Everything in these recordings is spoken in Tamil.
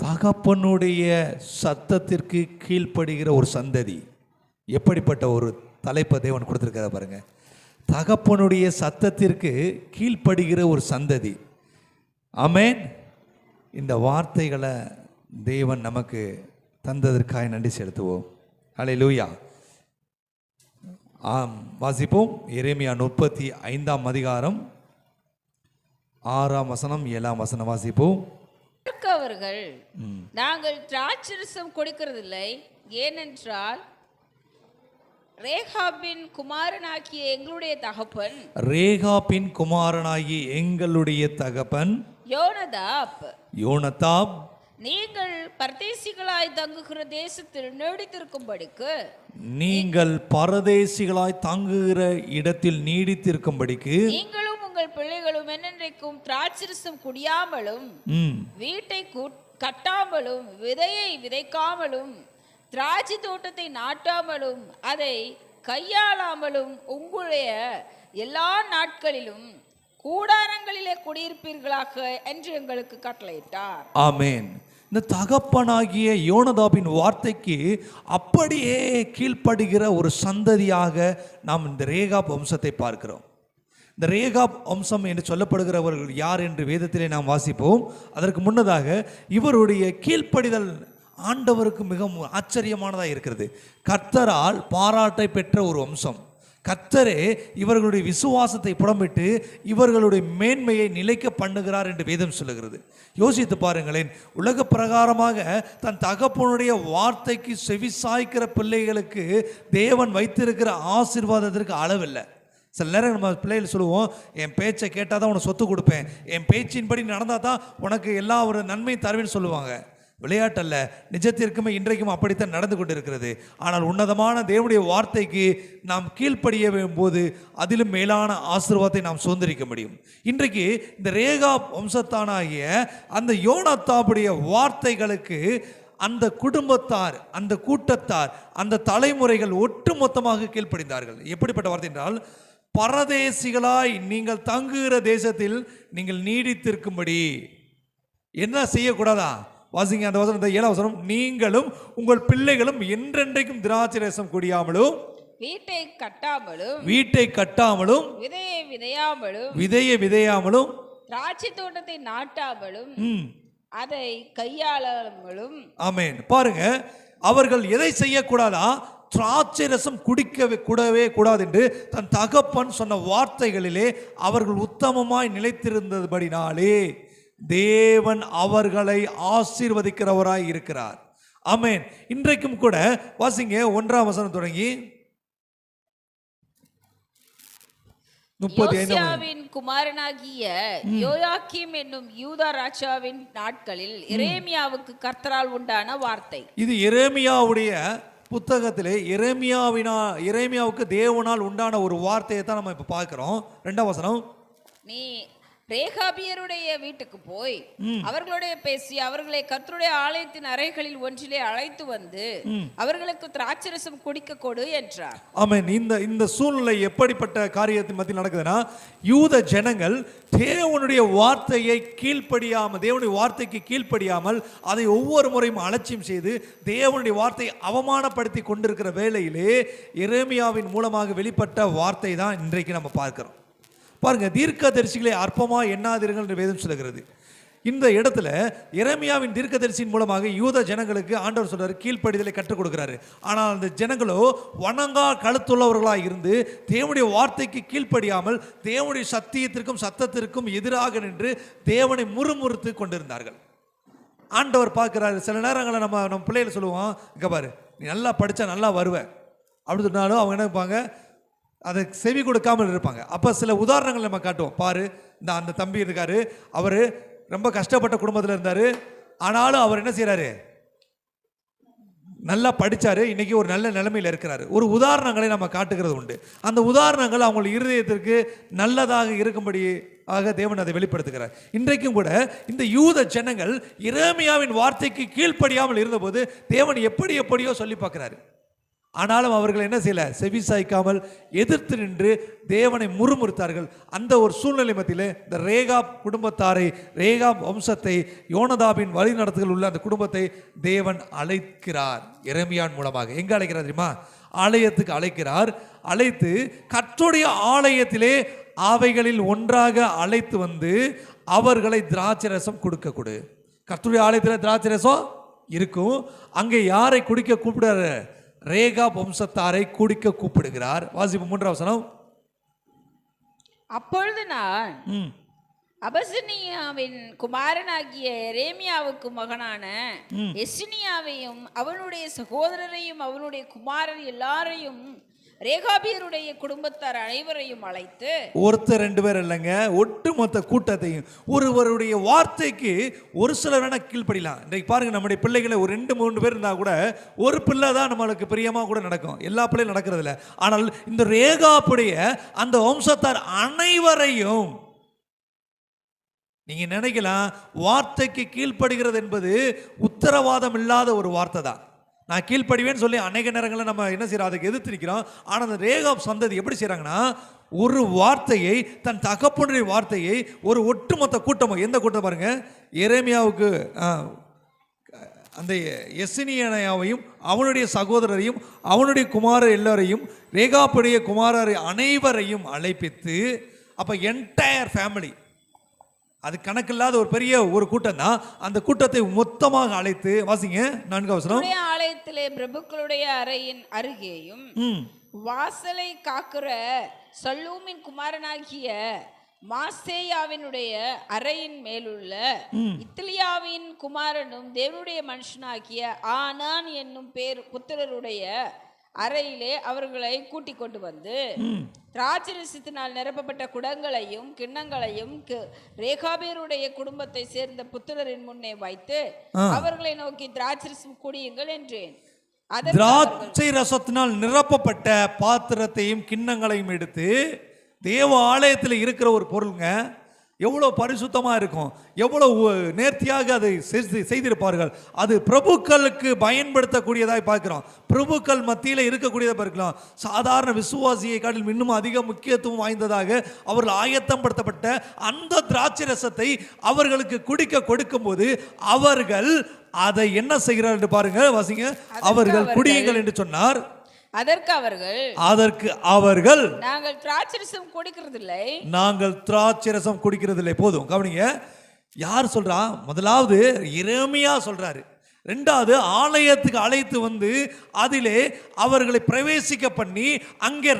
தகப்பனுடைய சத்தத்திற்கு கீழ்ப்படுகிற ஒரு சந்ததி. எப்படிப்பட்ட ஒரு தலைப்பை தேவன் கொடுத்துருக்கார பாருங்க. தகப்பனுடைய சத்தத்திற்கு கீழ்ப்படுகிற ஒரு சந்ததி. ஆமென். இந்த வார்த்தைகளை தேவன் நமக்கு தந்ததற்காக நன்றி செலுத்துவோம். ஹல்லேலூயா. வாசிப்போம். எரேமியா 35 அதிகாரம் 6 வசனம் 7 வசனம் வாசிப்போம். அவர்கள் நாங்கள் திராட்சரசம் கொடுக்கிறதில்லை, ஏனென்றால் ரேகாபின் குமாரனாகிய எங்களுடைய தகப்பன் யோனதாப் நீங்கள் பரதேசிகளாய் தங்குகிற தேசத்தில் நீடித்திருக்கும்படிக்கு நீங்களும் உங்கள் பிள்ளைகளும் என்னென்றைக்கும் திராட்சரசம் குடியாமலும் வீட்டை கட்டாமலும் விதையை விதைக்காமலும் திராட்சை தோட்டத்தை நாட்டாமலும் அதை கையாளாமலும் உங்களுடைய எல்லா நாட்களிலும் கூடாரங்களிலே குடியிருப்பீர்களாக என்று எங்களுக்கு கட்டளையிட்டார். ஆமென். இந்த தகப்பனாகிய யோனதாபின் வார்த்தைக்கு அப்படியே கீழ்ப்படுகிற ஒரு சந்ததியாக நாம் இந்த ரேகாப் வம்சத்தை பார்க்கிறோம். இந்த ரேகாப் வம்சம் என்று சொல்லப்படுகிறவர்கள் யார் என்று வேதத்திலே நாம் வாசிப்போம். அதற்கு முன்னதாக இவருடைய கீழ்ப்படிதல் ஆண்டவருக்கு மிகவும் ஆச்சரியமானதாக இருக்கிறது. கர்த்தரால் பாராட்டை பெற்ற ஒரு வம்சம். கர்த்தரே இவர்களுடைய விசுவாசத்தை புடமிட்டு இவர்களுடைய மேன்மையை நிலைக்க பண்ணுகிறார் என்று வேதம் சொல்லுகிறது. யோசித்து பாருங்களேன். உலக பிரகாரமாக தன் தகப்பனுடைய வார்த்தைக்கு செவி சாய்க்கிற பிள்ளைகளுக்கு தேவன் வைத்திருக்கிற ஆசீர்வாதத்திற்கு அளவில்லை. சில நேரம் நம்ம பிள்ளைகள் சொல்லுவோம், என் பேச்சை கேட்டால் தான் உனக்கு சொத்து கொடுப்பேன், என் பேச்சின்படி நடந்தால் தான் உனக்கு எல்லா ஒரு நன்மையும் தருவேன்னு சொல்லுவாங்க. விளையாட்டல்ல, நிஜத்திற்குமே இன்றைக்கும் அப்படித்தான் நடந்து கொண்டு இருக்கிறது. ஆனால் உன்னதமான தேவனுடைய வார்த்தைக்கு நாம் கீழ்ப்படிய போது அதிலும் மேலான ஆசீர்வாதத்தை நாம் சுதந்திரிக்க முடியும். இன்றைக்கு இந்த ரேகாப் வம்சத்தானாகிய அந்த யோனதாபுடைய வார்த்தைகளுக்கு அந்த குடும்பத்தார், அந்த கூட்டத்தார், அந்த தலைமுறைகள் ஒட்டுமொத்தமாக கீழ்ப்படிந்தார்கள். எப்படிப்பட்ட வார்த்தை என்றால், பரதேசிகளாய் நீங்கள் தங்குகிற தேசத்தில் நீங்கள் நீடித்திருக்கும்படி என்ன செய்யக்கூடாதா? வாசிங்க அந்த வசனம், 7 வசனம். நீங்களும் உங்கள் பிள்ளைகளும் என்றென்றைக்கும் திராட்சரசம் குடியாமலும் வீட்டை கட்டாமலும் விதையை விதையாமலும் திராட்சை தோட்டத்தை நாட்டாமலும் அதை கையாளாமலும். ஆமென். பாருங்க, அவர்கள் எதை செய்யக்கூடாதா? திராட்சை ரசம் கூடவே கூடாது என்று தன் தகப்பன் சொன்ன வார்த்தைகளிலே அவர்கள் உத்தமமாய் நிலைத்திருந்தபடினாலே தேவன் அவர்களை ஆசீர்வதிக்கிறவராய் இருக்கிறார். ஆமென். இன்றைக்கும் கூட வாசிங்க 1 வசனம் தொடங்கி 35. குமாரனாகிய யோயாக்கீம் என்னும் யூதா ராஜாவின் நாட்களில் எரேமியாவுக்கு கர்த்தரால் உண்டான வார்த்தை. இது எரேமியாவுடைய புத்தகத்திலே எரேமியாவுக்கு தேவனால் உண்டான ஒரு வார்த்தையை தான் நம்ம இப்ப பார்க்கிறோம். 2 வசனம். நீ ரேகாபியருடைய வீட்டுக்கு போய் அவர்களுடைய பேசி அவர்களை கர்த்தருடைய ஆலயத்தின் அறைகளில் ஒன்றிலே அழைத்து வந்து அவர்களுக்கு திராட்சரசம் குடிக்க கொடு என்றார். ஆமென். இந்த சூழ்நிலை எப்படிப்பட்ட காரியத்தின் மத்தியில் நடக்குதுன்னா, யூத ஜனங்கள் தேவனுடைய வார்த்தையை கீழ்ப்படியாமல், தேவனுடைய வார்த்தைக்கு கீழ்ப்படியாமல் அதை ஒவ்வொரு முறையும் அலட்சியம் செய்து தேவனுடைய வார்த்தையை அவமானப்படுத்தி கொண்டிருக்கிற வேளையிலே எரேமியாவின் மூலமாக வெளிப்பட்ட வார்த்தை தான் இன்றைக்கு நம்ம பார்க்கிறோம். பாருங்க, தீர்க்கதரிசிகளை அற்பமாக எண்ணாதீர்கள் என்று வேதம் சொல்லுகிறது. இந்த இடத்துல எரேமியாவின் தீர்க்கதரிசியின் மூலமாக யூத ஜனங்களுக்கு ஆண்டவர் சொல்றாரு, கீழ்ப்படிதலை கற்றுக் கொடுக்கிறாரு. ஆனால் அந்த ஜனங்களோ வணங்கா கழுத்துள்ளவர்களாக இருந்து தேவனுடைய வார்த்தைக்கு கீழ்ப்படியாமல் தேவனுடைய சத்தத்திற்கும் எதிராக நின்று தேவனை முறுமுறுத்து கொண்டிருந்தார்கள். ஆண்டவர் பார்க்கிறாரு. சில நேரங்களில் நம்ம பிள்ளைகளை சொல்லுவோம், இங்கே பாரு, நீ நல்லா படித்தா நல்லா வருவேன் அப்படின்னு சொன்னாலும் அவங்க என்ன இருப்பாங்க, அதை செவி கொடுக்காமல் இருப்பாங்க. அப்போ சில உதாரணங்கள் நம்ம காட்டுவோம். பாரு, அந்த தம்பி இருக்காரு, அவர் ரொம்ப கஷ்டப்பட்ட குடும்பத்தில் இருந்தார், ஆனாலும் அவர் என்ன செய்கிறாரு, நல்லா படித்தார், இன்னைக்கு ஒரு நல்ல நிலைமையில் இருக்கிறாரு. ஒரு உதாரணங்களை நம்ம காட்டுகிறது உண்டு. அந்த உதாரணங்கள் அவங்க இருதயத்திற்கு நல்லதாக இருக்கும்படி தேவன் அதை வெளிப்படுத்துகிறார். இன்றைக்கும் கூட இந்த யூத ஜனங்கள் எரேமியாவின் வார்த்தைக்கு கீழ்ப்படியாமல் இருந்தபோது தேவன் எப்படியோ சொல்லி பார்க்கிறாரு. ஆனாலும் அவர்கள் என்ன செய்யல, செவி சாய்க்காமல் எதிர்த்து நின்று தேவனை முறுமுறுத்தார்கள். அந்த ஒரு சூழ்நிலை மத்தியில் இந்த ரேகாப் குடும்பத்தாரை, ரேகாப் வம்சத்தை, யோனதாபின் வழி நடத்துதல் உள்ள அந்த குடும்பத்தை தேவன் அழைக்கிறார் எரேமியாவின் மூலமாக. எங்க அழைக்கிறார் தெரியுமா? ஆலயத்துக்கு அழைக்கிறார். அழைத்து கர்த்தருடைய ஆலயத்திலே அவைகளில் ஒன்றாக அழைத்து வந்து அவர்களை திராட்சை ரசம் கொடுக்க கொடு. கர்த்தருடைய ஆலயத்தில் திராட்சை ரசம் இருக்கும். அங்கே யாரை குடிக்க கூப்பிடுறாரு? ரேகாப் வம்சத்தாரை குடிக்க கூப்பிடுகிறார். வாசிப்பு 3ஆம் வசனம். அப்பொழுது நான் அபசனியாவின் குமாரனாகிய எரேமியாவுக்கு மகனான எஸ்னியாவையும் அவனுடைய சகோதரரையும் அவனுடைய குமாரர் எல்லாரையும் ரேகாபியருடைய குடும்பத்தார் அனைவரையும் அழைத்து, ஒருத்தர் 2 பேர் இல்லைங்க, ஒட்டுமொத்த கூட்டத்தையும். ஒருவருடைய வார்த்தைக்கு ஒரு சிலர் வேணா கீழ்ப்படிலாம். இன்றைக்கு பாருங்க, நம்முடைய பிள்ளைகளை ஒரு 2-3 பேர் இருந்தால் கூட ஒரு பிள்ளை தான் நம்மளுக்கு பிரியமாக கூட நடக்கும். எல்லா பிள்ளையும் நடக்கிறது இல்லை. ஆனால் இந்த ரேகாப்புடைய அந்த வம்சத்தார் அனைவரையும் நீங்க நினைக்கலாம், வார்த்தைக்கு கீழ்ப்படுகிறது என்பது உத்தரவாதம் இல்லாத ஒரு வார்த்தை தான். நான் கீழ்ப்படிவேன்னு சொல்லி அநேக நேரங்களில் நம்ம என்ன செய்யறோம், அதுக்கு எதிர்த்து நிற்கிறோம். ஆனால் அந்த ரேகாப் சந்ததி எப்படி செய்கிறாங்கன்னா, ஒரு வார்த்தையை, தன் தகப்பனுடைய வார்த்தையை ஒரு ஒட்டுமொத்த கூட்டமாக, எந்த கூட்டம் பாருங்க, எரேமியாவுக்கு அந்த எஸ்னியாவையும் அவனுடைய சகோதரரையும் அவனுடைய குமாரர் எல்லாரையும் ரேகாப்புடைய குமாரரை அனைவரையும் அழைப்பித்து, அப்போ என்டையர் ஃபேமிலி, அது கணக்கில்லாத ஒரு பெரிய ஒரு கூட்டம் தான். அந்த கூட்டத்தை மொத்தமாக அழைத்து, வாசிங்க 4ஆம் வசனம். ஆலயத்திலே பிரபுக்களுடைய அறையின் அருகேயும் வாசலை காக்கிற சல்லூமின் குமாரனாகிய மாசேயாவினுடைய அறையின் மேலுள்ள இத்லியாவின் குமாரனும் தேவனுடைய மனுஷனாகிய ஆனான் என்னும் புத்திரருடைய அறையிலே அவர்களை கூட்டிக் கொண்டு வந்து திராட்சரசத்தினால் நிரப்பப்பட்ட குடங்களையும் கிண்ணங்களையும் ரேகாபியருடைய குடும்பத்தை சேர்ந்த புத்திரரின் முன்னே வைத்து அவர்களை நோக்கி திராட்சரசம் குடியுங்கள் என்றேன். திராட்சை ரசத்தினால் நிரப்பப்பட்ட பாத்திரத்தையும் கிண்ணங்களையும் எடுத்து, தேவ ஆலயத்தில் இருக்கிற ஒரு பொருளுங்க, எவ்வளோ பரிசுத்தமாக இருக்கும், எவ்வளோ நேர்த்தியாக அதை செய்திருப்பார்கள். அது பிரபுக்களுக்கு பயன்படுத்தக்கூடியதாக பார்க்கிறோம். பிரபுக்கள் மத்தியில் இருக்கக்கூடியதாக பார்க்கலாம். சாதாரண விசுவாசியை காட்டிலும் இன்னும் அதிக முக்கியத்துவம் வாய்ந்ததாக அவர்கள் ஆயத்தப்படுத்தப்பட்ட அந்த திராட்சை ரசத்தை அவர்களுக்கு குடிக்க கொடுக்கும்போது அவர்கள் அதை என்ன செய்கிறார் என்று பாருங்க, வாசிங்க. அவர்கள் குடியுங்கள் என்று சொன்னார். அதற்கு அவர்கள் நாங்கள் திராட்சரசம் குடிக்கிறதில்லை, நாங்கள் திராட்சரசம் குடிக்கிறதில்லை. போதும், கவனிங்க. யார் சொல்றா? முதலாவது எரேமியா சொல்றாரு. 2வது ஆலயத்துக்கு அழைத்து வந்து அதிலே அவர்களை பிரவேசிக்க பண்ணி அங்கே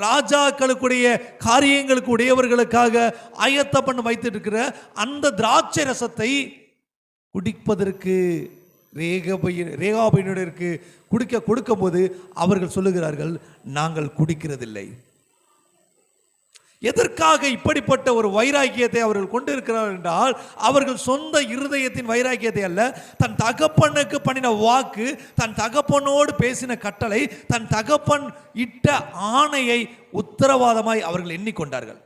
ராஜாக்களுக்குடைய காரியங்களுக்கு உடையவர்களுக்காக ஆயத்தம் பண்ணி வைத்துட்டு இருக்கிற அந்த திராட்சை ரசத்தை குடிப்பதற்கு ரேகாபியருக்கு குடிக்க கொடுக்கும்போது அவர்கள் சொல்லுகிறார்கள், நாங்கள் குடிக்கிறதில்லை. எதற்காக இப்படிப்பட்ட ஒரு வைராக்கியத்தை அவர்கள் கொண்டிருக்கிறார்கள் என்றால், அவர்கள் சொந்த இருதயத்தின் வைராக்கியத்தை அல்ல, தன் தகப்பனுக்கு பண்ணின வாக்கு, தன் தகப்பனோடு பேசின கட்டளை, தன் தகப்பன் இட்ட ஆணையை உத்தரவாதமாய் அவர்கள் எண்ணிக்கொண்டார்கள்.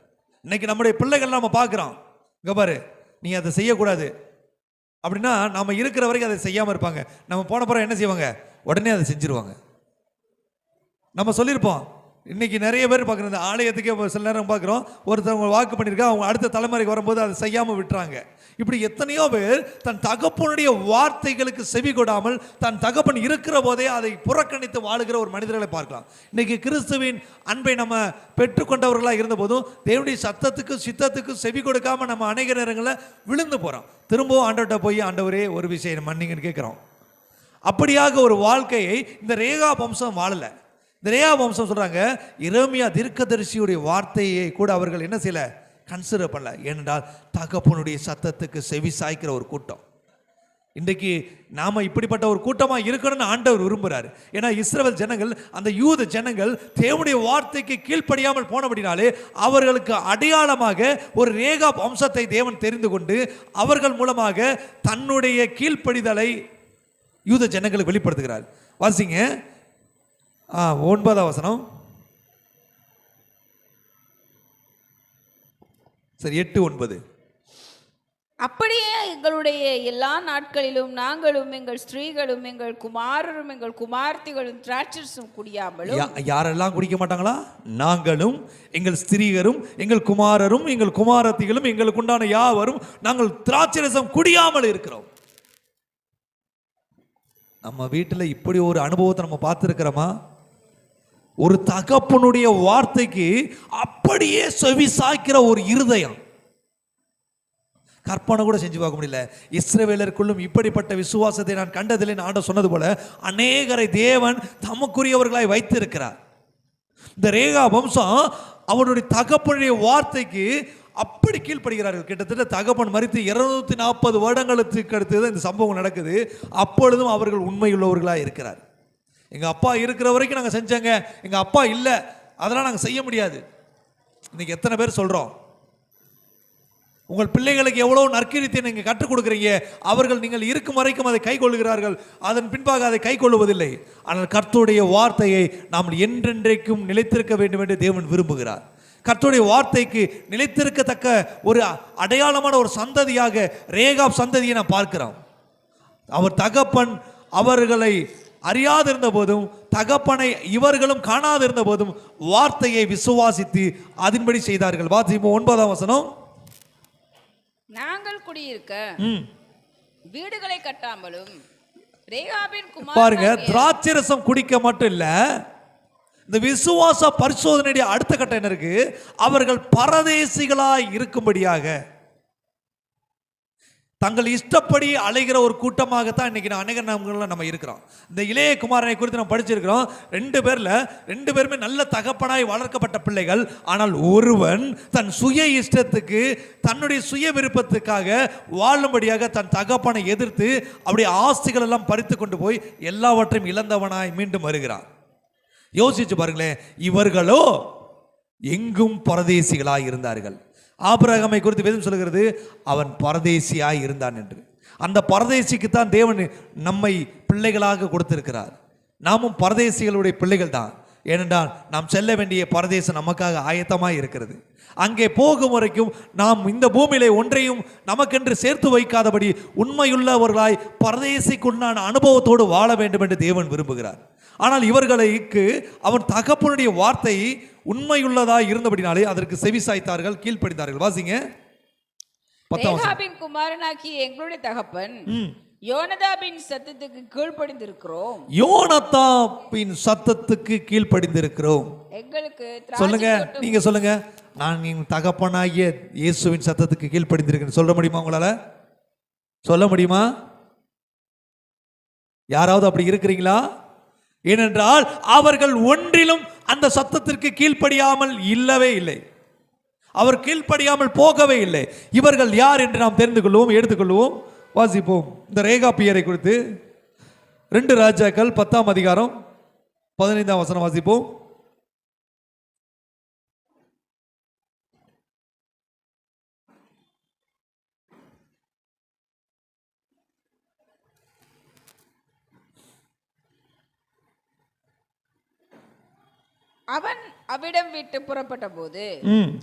இன்னைக்கு நம்முடைய பிள்ளைகள் நம்ம பார்க்கிறோம், இங்க பாரு நீ அதை செய்யக்கூடாது அப்படின்னா நம்ம இருக்கிற வரைக்கும் அதை செய்யாமல் இருப்பாங்க. நம்ம போன பிறகு என்ன செய்வாங்க? உடனே அதை செஞ்சிருவாங்க. நம்ம சொல்லியிருப்போம். இன்னைக்கு நிறைய பேர் பார்க்குறது, ஆலயத்துக்கே சில நேரம் பார்க்குறோம், ஒருத்தவங்க வாக்கு பண்ணியிருக்கா, அவங்க அடுத்த தலைமுறைக்கு வரும்போது அதை செய்யாமல் விட்டுறாங்க. இப்படி எத்தனையோ பேர் தன் தகப்பனுடைய வார்த்தைகளுக்கு செவி கொடாமல் தன் தகப்பன் இருக்கிற போதே அதை புறக்கணித்து வாழுகிற ஒரு மனிதர்களை பார்க்கலாம். இன்னைக்கு கிறிஸ்துவின் அன்பை நம்ம பெற்றுக்கொண்டவர்களாக இருந்த போதும் தேவனுடைய சத்தத்துக்கும் சித்தத்துக்கும் செவி கொடுக்காம நம்ம அநேக நேரங்களில் விழுந்து போகிறோம். திரும்பவும் ஆண்டவர்கிட்ட போய், ஆண்டவரே ஒரு விஷயம் மன்னிங்கன்னு கேட்குறோம். அப்படியாக ஒரு வாழ்க்கையை இந்த ரேகாப் வம்சம் வாழலை. இந்த ரேகாப் வம்சம் சொல்கிறாங்க, எரேமியா தீர்க்கதரிசியுடைய வார்த்தையை கூட அவர்கள் என்ன செய்யலை, கன்சிடர் பண்ணல. ஏனென்றால் தகப்பனுடைய சத்தத்துக்கு செவி சாய்க்கிற ஒரு கூட்டம். இன்றைக்கு நாம் இப்படிப்பட்ட ஒரு கூட்டமாக இருக்கணும்னு ஆண்டவர் விரும்புகிறார். ஏன்னா இஸ்ரவேல் ஜனங்கள், அந்த யூத ஜனங்கள் தேவனுடைய வார்த்தைக்கு கீழ்ப்படியாமல் போனபடினாலே அவர்களுக்கு அடையாளமாக ஒரு ரேகாப் வம்சத்தை தேவன் தெரிந்து கொண்டு அவர்கள் மூலமாக தன்னுடைய கீழ்ப்படிதலை யூத ஜனங்களுக்கு வெளிப்படுத்துகிறார். வாசிங்க 9ஆம் வசனம். சரி, 8-9. அப்படியே எங்களுடைய எல்லா நாட்களிலும் நாங்களும் எங்கள் ஸ்திரீகளும் எங்கள் குமாரரும் எங்கள் குமார்த்திகளும் திராட்சரசம் குடியாமலும். யாரெல்லாம் குடிக்க மாட்டாங்களா? நாங்களும் எங்கள் ஸ்திரீகரும் எங்கள் குமாரரும் எங்கள் குமாரத்திகளும் எங்களுக்கு உண்டான யாவரும் நாங்கள் திராட்சரசம் குடியாமல் இருக்கிறோம். நம்ம வீட்டில் இப்படி ஒரு அனுபவத்தை நம்ம பார்த்துருக்கிறோமா? ஒரு தகப்பனுடைய வார்த்தைக்கு அப்படியே செவி சாய்க்கிற ஒரு இருதயம். கற்பனை கூட செஞ்சு பார்க்க முடியல. இஸ்ரவேலருக்குள்ளும் இப்படிப்பட்ட விசுவாசத்தை நான் கண்டதில்லை. ஆண்டவர் சொன்னது போல அநேகரை தேவன் தமக்குரியவர்களாய் வைத்திருக்கிறார். இந்த ரேகா வம்சம் அவனுடைய தகப்பனுடைய வார்த்தைக்கு அப்படி கீழ்ப்படுகிறார்கள். கிட்டத்தட்ட தகப்பன் மரித்து 240 வருடங்களுக்கு அடுத்து இந்த சம்பவம் நடக்குது. அப்பொழுதும் அவர்கள் உண்மையுள்ளவர்களாக இருக்கிறார். எங்கள் அப்பா இருக்கிற வரைக்கும் நாங்கள் செஞ்சோங்க, எங்கள் அப்பா இல்லை அதெல்லாம் நாங்கள் செய்ய முடியாது. இன்னைக்கு எத்தனை பேர் சொல்கிறோம்? உங்கள் பிள்ளைகளுக்கு எவ்வளோ நற்கிரித்தை நீங்கள் கற்றுக் கொடுக்குறீங்க, அவர்கள் நீங்கள் இருக்கும் வரைக்கும் அதை கை கொள்ளுகிறார்கள், அதன் பின்பாக அதை கை கொள்ளுவதில்லை. ஆனால் கர்த்தருடைய வார்த்தையை நாம் என்றென்றைக்கும் நிலைத்திருக்க வேண்டும் என்று தேவன் விரும்புகிறார். கர்த்தருடைய வார்த்தைக்கு நிலைத்திருக்கத்தக்க ஒரு அடையாளமான ஒரு சந்ததியாக ரேகாப் சந்ததியை நான் பார்க்கிறோம். அவர் தகப்பன் அவர்களை அறியாதிருந்த போதும் தகப்பனை இவர்களும் காணாதிருந்த போதும் வார்த்தையை விசுவாசித்து அதன்படி செய்தார்கள். வாசிப்போம் 9ஆம் வசனம். நாங்கள் குடியிருக்க வீடுகளை கட்டாமலும் ரேகாபின் பாருங்க, திராட்சரசம் குடிக்க மட்டும் இல்ல, இந்த விசுவாச பரிசோதனையுடைய அடுத்த கட்டம் என்ன இருக்கு? அவர்கள் பரதேசிகளாய் இருக்கும்படியாக தங்கள் இஷ்டப்படி அலைகிற ஒரு கூட்டமாகத்தான் இன்னைக்கு அநேக நம்ம இருக்கிறோம். இந்த இளைய குமாரனை குறித்து நம்ம படிச்சிருக்கிறோம். 2 பேருமே நல்ல தகப்பனாய் வளர்க்கப்பட்ட பிள்ளைகள். ஆனால் ஒருவன் தன் சுய இஷ்டத்துக்கு தன்னுடைய சுய விருப்பத்துக்காக வாழும்படியாக தன் தகப்பனை எதிர்த்து அவருடைய ஆஸ்திகள் எல்லாம் பறித்து கொண்டு போய் எல்லாவற்றையும் இழந்தவனாய் மீண்டும் வருகிறான். யோசிச்சு பாருங்களேன், இவர்களோ எங்கும் பரதேசிகளாய் இருந்தார்கள். ஆபிரகாமை குறித்து வேதம் சொல்கிறது அவன் பரதேசியாய் இருந்தான் என்று. அந்த பரதேசிக்கு தான் தேவன் நம்மை பிள்ளைகளாக கொடுத்திருக்கிறார். நாமும் பரதேசிகளுடைய பிள்ளைகள் தான். ஏனென்றால் நாம் செல்ல வேண்டிய பரதேசம் நமக்காக ஆயத்தமாய் இருக்கிறது. அங்கே போகும் வரைக்கும் நாம் இந்த பூமியிலே ஒன்றையும் நமக்கென்று சேர்த்து வைக்காதபடி உண்மையுள்ளவர்களாய் பரதேசிக்குண்டான அனுபவத்தோடு வாழ வேண்டும் என்று தேவன் விரும்புகிறார். ஆனால் இவர்களுக்கு அவன் தகப்பனுடைய வார்த்தை உண்மையுள்ளதாய் இருந்தபடினாலே அதற்கு செவி சாய்த்தார்கள், கீழ்ப்படிந்தார்கள். வாசிங்க. ரேகாபின் குமாரனாகிய எங்களுடைய தகப்பன் யோனதாபின் சத்தத்துக்கு கீழ்ப்படிந்திருக்கிறோம். யோனதாபின் சத்தத்துக்கு கீழ்ப்படிந்திருக்கிறோம். எங்களுக்கு சொல்லுங்க, நீங்க சொல்லுங்க. நான் என் தகப்பனாகிய இயேசுவின் சத்தத்துக்கு கீழ்ப்படிந்திருக்கிறேன் சொல்ல முடியுமா? உங்களால சொல்ல முடியுமா? யாராவது அப்படி இருக்கிறீங்களா? ஏனென்றால் அவர்கள் ஒன்றிலும் அந்த சத்தத்திற்கு கீழ்ப்படியாமல் இல்லவே இல்லை. அவர் கீழ்ப்படியாமல் போகவே இல்லை. இவர்கள் யார் என்று நாம் தெரிந்து கொள்வோம், எடுத்துக்கொள்வோம். வாசிப்போம் இந்த ரேகாபியரை குறித்து. 2 ராஜாக்கள் 10ஆம் அதிகாரம் 15ஆம் வசனம் வாசிப்போம். அவன் அவிடம் விட்டு புறப்பட்ட போது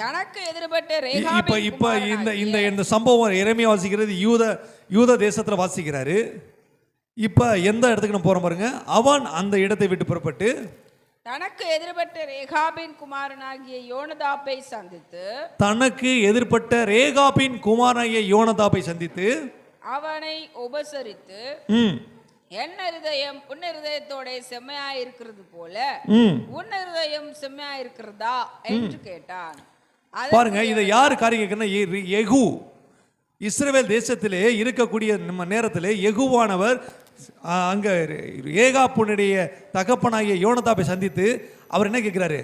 தனக்கு எதிர்பட்ட இந்த சம்பவம் எரேமியா வாசிக்கிறது யூத தேசத்துல வாசிக்கிறாரு. இப்ப எந்த இடத்துக்கு நம்ம போறோம் பாருங்க. அவன் அந்த இடத்தை விட்டு புறப்பட்டு தனக்கு எதிர்பட்ட ரேகாபின் குமாரனாகிய யோனதாபை சந்தித்து அவனை உபசரித்து என் இருதயம் உன் இருதயத்தோட செம்மையா இருக்கிறது போல உன் இருதயம் செம்மையா இருக்கிறதா என்று கேட்டான். பாருங்க, இதை யாரு காரியம் கேட்கணும்? யெகூ. இஸ்ரவேல் தேசத்திலே இருக்கக்கூடிய நம்ம நேரத்திலே யெகூவானவர் அங்க ரேகாபுனுடைய தகப்பனாகிய யோனதாபை சந்தித்து அவர் என்ன கேட்கிறாரு?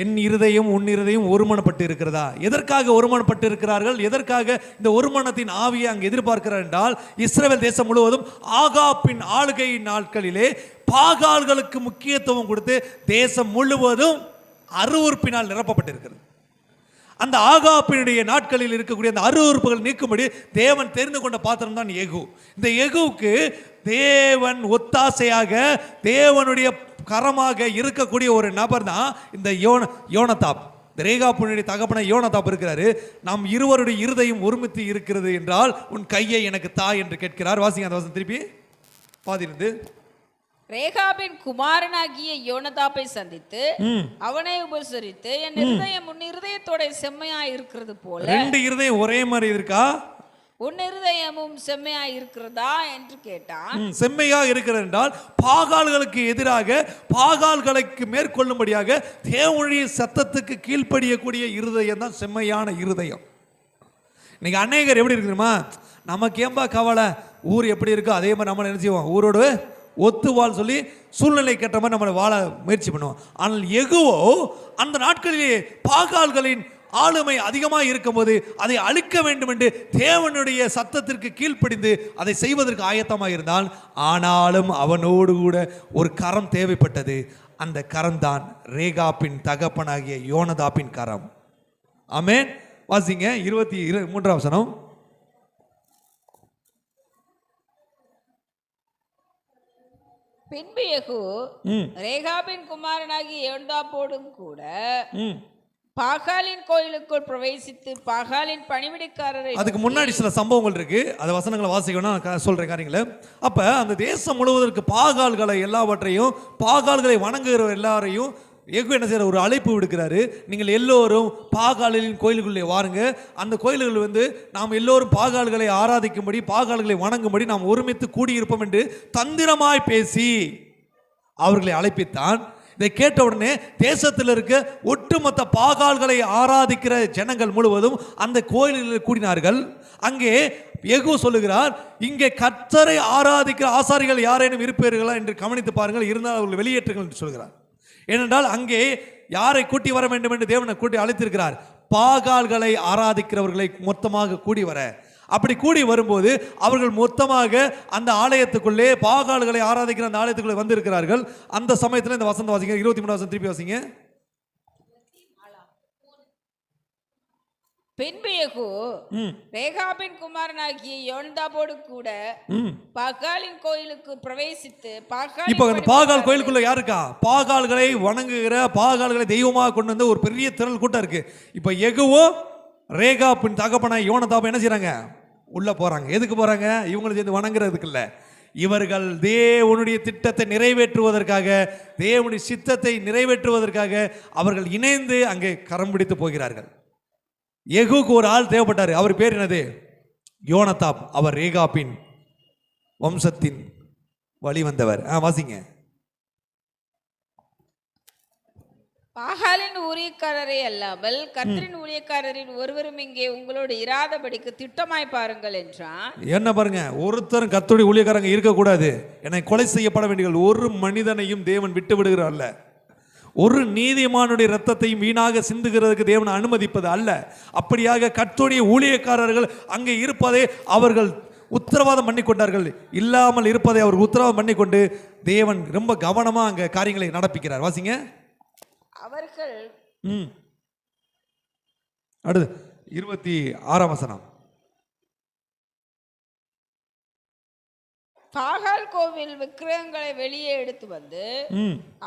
என் இருதயம் உன் இருதயம் ஒருமனப்பட்டு இருக்கிறதா? எதற்காக ஒருமனப்பட்டு இருக்கிறார்கள்? எதற்காக இந்த ஒருமனத்தின் ஆவியை அங்கு எதிர்பார்க்கிறார் என்றால், இஸ்ரவேல் தேசம் முழுவதும் ஆகாப்பின் ஆளுகை நாட்களிலே பாகால்களுக்கு முக்கியத்துவம் கொடுத்து தேசம் முழுவதும் அருவருப்பினால் நிரப்பப்பட்டிருக்கிறது. அந்த ஆகாப்பினுடைய நாட்களில் இருக்கக்கூடிய அந்த அருவருப்புகள் நீக்கும்படி தேவன் தெரிந்து கொண்ட பாத்திரம் தான் யெகூ. இந்த யெகூவுக்கு தேவன் ஒத்தாசையாக தேவனுடைய கரமாக இருக்கக்கூடிய ஒரு நபர் தான் இந்த யோனதாப். ரேகாபினுடைய தகப்பனை யோனதாப் இருக்கிறாரு. நாம் இருவருடைய இருதயம் ஒருமித்து இருக்கிறது என்றால் உன் கையை எனக்கு தா என்று கேட்கிறார். வாசிங்க அந்த வசனம் திருப்பி பாதிருந்து. ரேகாபின் குமாரனாகிய யோனதாப்பை சந்தித்து அவனை உபசரித்து, என் இருதயம் உன் இருதயத்தோட செம்மையா இருக்கிறது போல. ரெண்டு இருதயம் ஒரே மாதிரி இருக்கா? உன் இருதயமும் செம்மையா இருக்கிறதா என்று கேட்டான். செம்மையா இருக்கிறது என்றால் பாகால்களுக்கு எதிராக பாகால்களுக்கு மேற்கொள்ளும்படியாக தேவனுடைய சத்தத்துக்கு கீழ்ப்படியக்கூடிய இருதயம் தான் செம்மையான இருதயம். இன்னைக்கு அநேகர் எப்படி இருக்குமா, நமக்கு ஏன்பா கவலை, ஊர் எப்படி இருக்கோ அதே மாதிரி நம்ம நினைச்சுவோம், ஊரோடு ஒத்துவாள் சொல்லி சூழ்நிலை கேட்ட மாதிரி நம்ம வாழ முயற்சி பண்ணுவோம். ஆனால் யெகோவா அந்த நாட்களிலே பாகால்களின் ஆளுமை அதிகமாக இருக்கும்போது அதை அழிக்க வேண்டும் என்று தேவனுடைய சத்தத்திற்கு கீழ்ப்படிந்து அதை செய்வதற்கு ஆயத்தமாக இருந்தான். ஆனாலும் அவனோடு கூட ஒரு கரம் தேவைப்பட்டது. அந்த கரம் தான் ரேகாபின் தகப்பனாகிய யோனதாபின் கரம். ஆமென். வாசிங்க 23 வசனம். பின்பு யெகூ ரேகாபின் குமாரனாகிய யோனதாபோடும் கூட பாகாலின் கோயிலுக்குள் பிரவேசித்து பாகாலின் பணிவிடைக்காரரை. அதுக்கு முன்னாடி சில சம்பவங்கள் இருக்கு, அந்த வசனங்களை வாசிக்கணும், நான் சொல்றேன் காரியங்களை. அப்ப அந்த தேசம் முழுவதற்கு பாகால்களை எல்லாவற்றையும் பாகால்களை வணங்குகிற எல்லாரையும் யெகூ என்ன செய்யற, ஒரு அழைப்பு விடுக்கிறாரு. நீங்கள் எல்லோரும் பாகாலின் கோயிலுக்குள்ளே வாருங்க. அந்த கோயில்கள் நாம் எல்லோரும் பாகால்களை ஆராதிக்கும்படி பாகால்களை வணங்கும்படி நாம் ஒருமித்து கூடியிருப்போம் என்று தந்திரமாய் பேசி அவர்களை அழைப்பித்தான். இதை கேட்ட உடனே தேசத்தில் இருக்க ஒட்டுமொத்த பாகால்களை ஆராதிக்கிற ஜனங்கள் முழுவதும் அந்த கோயில்களில் கூடினார்கள். அங்கே யெகூ சொல்லுகிறார், இங்கே கர்த்தரை ஆராதிக்கிற ஆசாரிகள் யாரேனும் இருப்பீர்களா என்று கவனித்து பாருங்கள், இருந்தால் அவர்கள் வெளியேற்றுங்கள் என்று சொல்கிறார். ஏனென்றால் அங்கே யாரை கூட்டி வர வேண்டும் என்று தேவனை கூட்டி அழைத்திருக்கிறார், பாகால்களை ஆராதிக்கிறவர்களை மொத்தமாக கூடி வர. அப்படி கூடி வரும்போது அவர்கள் மொத்தமாக அந்த ஆலயத்துக்குள்ளே பாகால்களை ஆராதிக்கிற அந்த ஆலயத்துக்குள்ளே வந்திருக்கிறார்கள். அந்த சமயத்தில் இந்த வசனம் வாசிங்க, 23 வசனம் திருப்பி வாசிங்க. பின்பு யெகூ ரேகாபின் குமாரனாகிய யோனதாபோடு கூட பாகாலின் கோயிலுக்கு பிரவேசித்து பாகால் கோயிலுக்குள்ள யாருக்கா, பாகால்களை வணங்குகிற பாகால்களை தெய்வமாக கொண்டு வந்து ஒரு பெரிய திரள் கூட்டம் இருக்கு. இப்ப யெகூவோ ரேகாபின் தகப்பனாய் யோனதாப் என்ன செய்றாங்க, உள்ள போறாங்க. எதுக்கு போறாங்க? இவங்களை சேர்ந்து வணங்குறதுக்கு இல்ல, இவர்கள் தேவனுடைய திட்டத்தை நிறைவேற்றுவதற்காக, தேவனுடைய சித்தத்தை நிறைவேற்றுவதற்காக அவர்கள் இணைந்து அங்கே கரம் பிடித்து போகிறார்கள். யெகூக்கு ஒரு ஆள் தேவைப்பட்டார். அவர் பேர் என்னது? யோனதாப். அவர் ரேகாபின் வம்சத்தின் வழி வந்தவர். வாசிங்க. பாகாலின் ஊழியக்காரரை அல்லாமல் கர்த்தரின் ஊழியக்காரரின் ஒருவரும் இங்கே உங்களோடு இராதபடிக்கு திட்டமாய் பாருங்கள் என்றான். என்ன பாருங்க, ஒருத்தரும் கர்த்தருடைய ஊழியக்காரங்க இருக்கக்கூடாது, என்னை கொலை செய்யப்பட வேண்டிய ஒரு மனிதனையும் தேவன் விட்டு விடுகிறார் அல்ல. ஒரு நீதிமானுடைய ரத்தத்தையும் வீணாக சிந்துகிறதுக்கு தேவன் அனுமதிப்பது அல்ல. அப்படியாக கர்த்தருடைய ஊழியக்காரர்கள் அங்கே இருப்பதை அவர்கள் உத்தரவாதம் பண்ணி கொண்டார்கள். இல்லாமல் இருப்பதை அவர் உத்தரவாதம் பண்ணி கொண்டு தேவன் ரொம்ப கவனமா அங்க காரியங்களை நடப்பிக்கிறார். வாசிங்க. அவர்கள் அடுத்து 26 வசனம். பாகால் கோவில் விக்கிரகங்களை வெளியே எடுத்து வந்து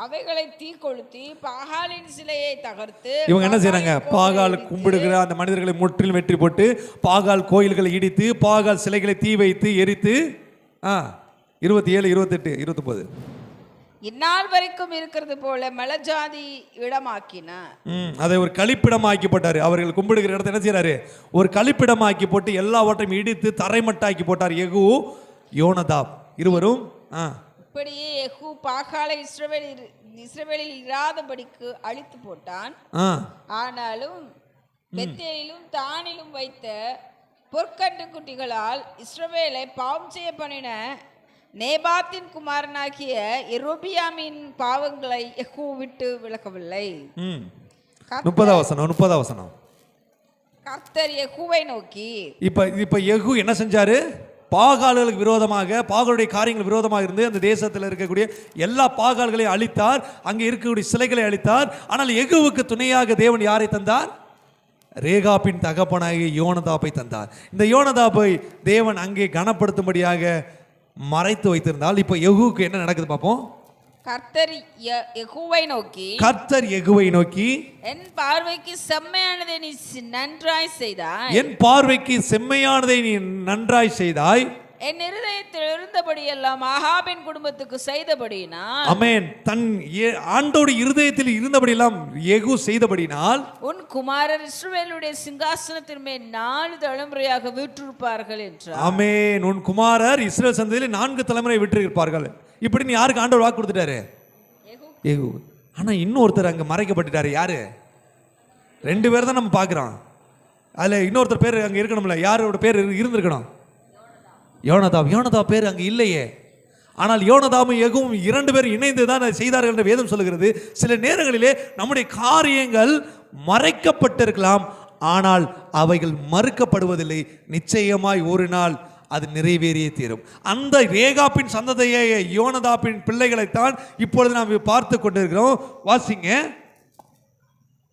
அவைகளை தீ கொளுத்தி பாகாலின் சிலையை தகர்த்து. இவங்க என்ன செய்யறாங்க? பாகால் கும்பிடுகிற அந்த மனிதர்களை முற்றிலும் வெற்றி போட்டு பாகால் கோயில்களை இடித்து பாகால் சிலைகளை தீ வைத்து எரித்து 27, 28, 29 இந்நாள் வரைக்கும் இருக்கிறது போல மலஜாதி இடமாக்கினார். அதை ஒரு கழிப்பிடமாக்கி போட்டார். அவர்கள் கும்பிடுகிற இடத்தை என்ன செய்யறாரு? ஒரு கழிப்பிடமாக்கி போட்டு எல்லாவற்றையும் இடித்து தரைமட்டாக்கி போட்டார் யெகூ, யோனதாப் இருவரும். இப்படியே யெகூ பாகாலை இஸ்ரவேலில் இராதபடிக்கு அழித்து போட்டான். ஆனாலும் பெத்தேலிலும் தானிலும் வைத்த பொற்கட்டு குட்டிகளால் இஸ்ரவேலை பாவம் செய்ய பண்ணின நேபாத்தின் குமாரனாகிய யெரொபியாமின் பாவங்களை யெகூ விட்டு விலகவில்லை. 30 வசனம். கர்த்தர் யெகூவை நோக்கி, இப்ப யெகூ என்ன செஞ்சாரு? பாகால்களுக்கு விரோதமாக, பாகாலுடைய காரியங்கள் விரோதமாக இருந்து அந்த தேசத்தில் இருக்கக்கூடிய எல்லா பாகால்களையும் அழித்தார். அங்கே இருக்கக்கூடிய சிலைகளை அழித்தார். ஆனால் யெகூவுக்கு துணையாக தேவன் யாரை தந்தார்? ரேகாபின் தகப்பனாகிய யோனதாப்பை தந்தார். இந்த யோனதாப்பை தேவன் அங்கே கனப்படுத்தும்படியாக மறைத்து வைத்திருந்தால் இப்போ யெகூவுக்கு என்ன நடக்குது பார்ப்போம். கர்த்தர் யெகோவை நோக்கி, கர்த்தர் யெகோவை நோக்கி, என் பார்வைக்கு செம்மையானதை நீ நன்றாய் செய்தாய், என் பார்வைக்கு செம்மையானதை நீ நன்றாய் செய்தாய், என் இருதயத்தில் இருந்தபடியெல்லாம் ஆகாபின் குடும்பத்துக்கு செய்தபடியினால், ஆமென், தன் ஆண்டோட இருதயத்தில் இருந்தபடியெல்லாம் யெகூ செய்தபடினால், உன் குமாரர் இஸ்ரவேலுடைய சிங்காசனத்தின் மேல் 4 தலைமுறையாக வீற்றிருப்பார்கள் என்றார். ஆமென். உன் குமாரர் இஸ்ரவேல் சந்ததியில் 4 தலைமுறை விட்டிருப்பார்கள். இப்படி நீ யாருக்கு ஆண்டவர் வாக்கு கொடுத்துட்டாரு? யெகூ. ஆனா இன்னொருத்தர் அங்க மறைக்கப்பட்டுட்டாரு. யாரு? 2 பேர் தான் நம்ம பார்க்கிறோம். அதுல இன்னொருத்தர் பேர் அங்க இருக்கணும்ல. யாரோட பேர் இருந்திருக்கணும்? யோனதாப். யோனதாப் பேர் அங்க இல்லையே. ஆனால் யோனதாபும் யெகூவும் 2 பேரும் இணைந்து தான் அதை செய்தார்கள் என்று வேதம் சொல்லுகிறது. சில நேரங்களிலே நம்முடைய காரியங்கள் மறைக்கப்பட்டிருக்கலாம், ஆனால் அவைகள் மறுக்கப்படுவதில்லை. நிச்சயமாய் ஒரு நாள் அது நிறைவேறியே தீரும். அந்த ரேகாப்பின் சந்ததியை, யோனதாப்பின் பிள்ளைகளைத்தான் இப்பொழுது நாம் பார்த்து கொண்டிருக்கிறோம். வாசிங்க,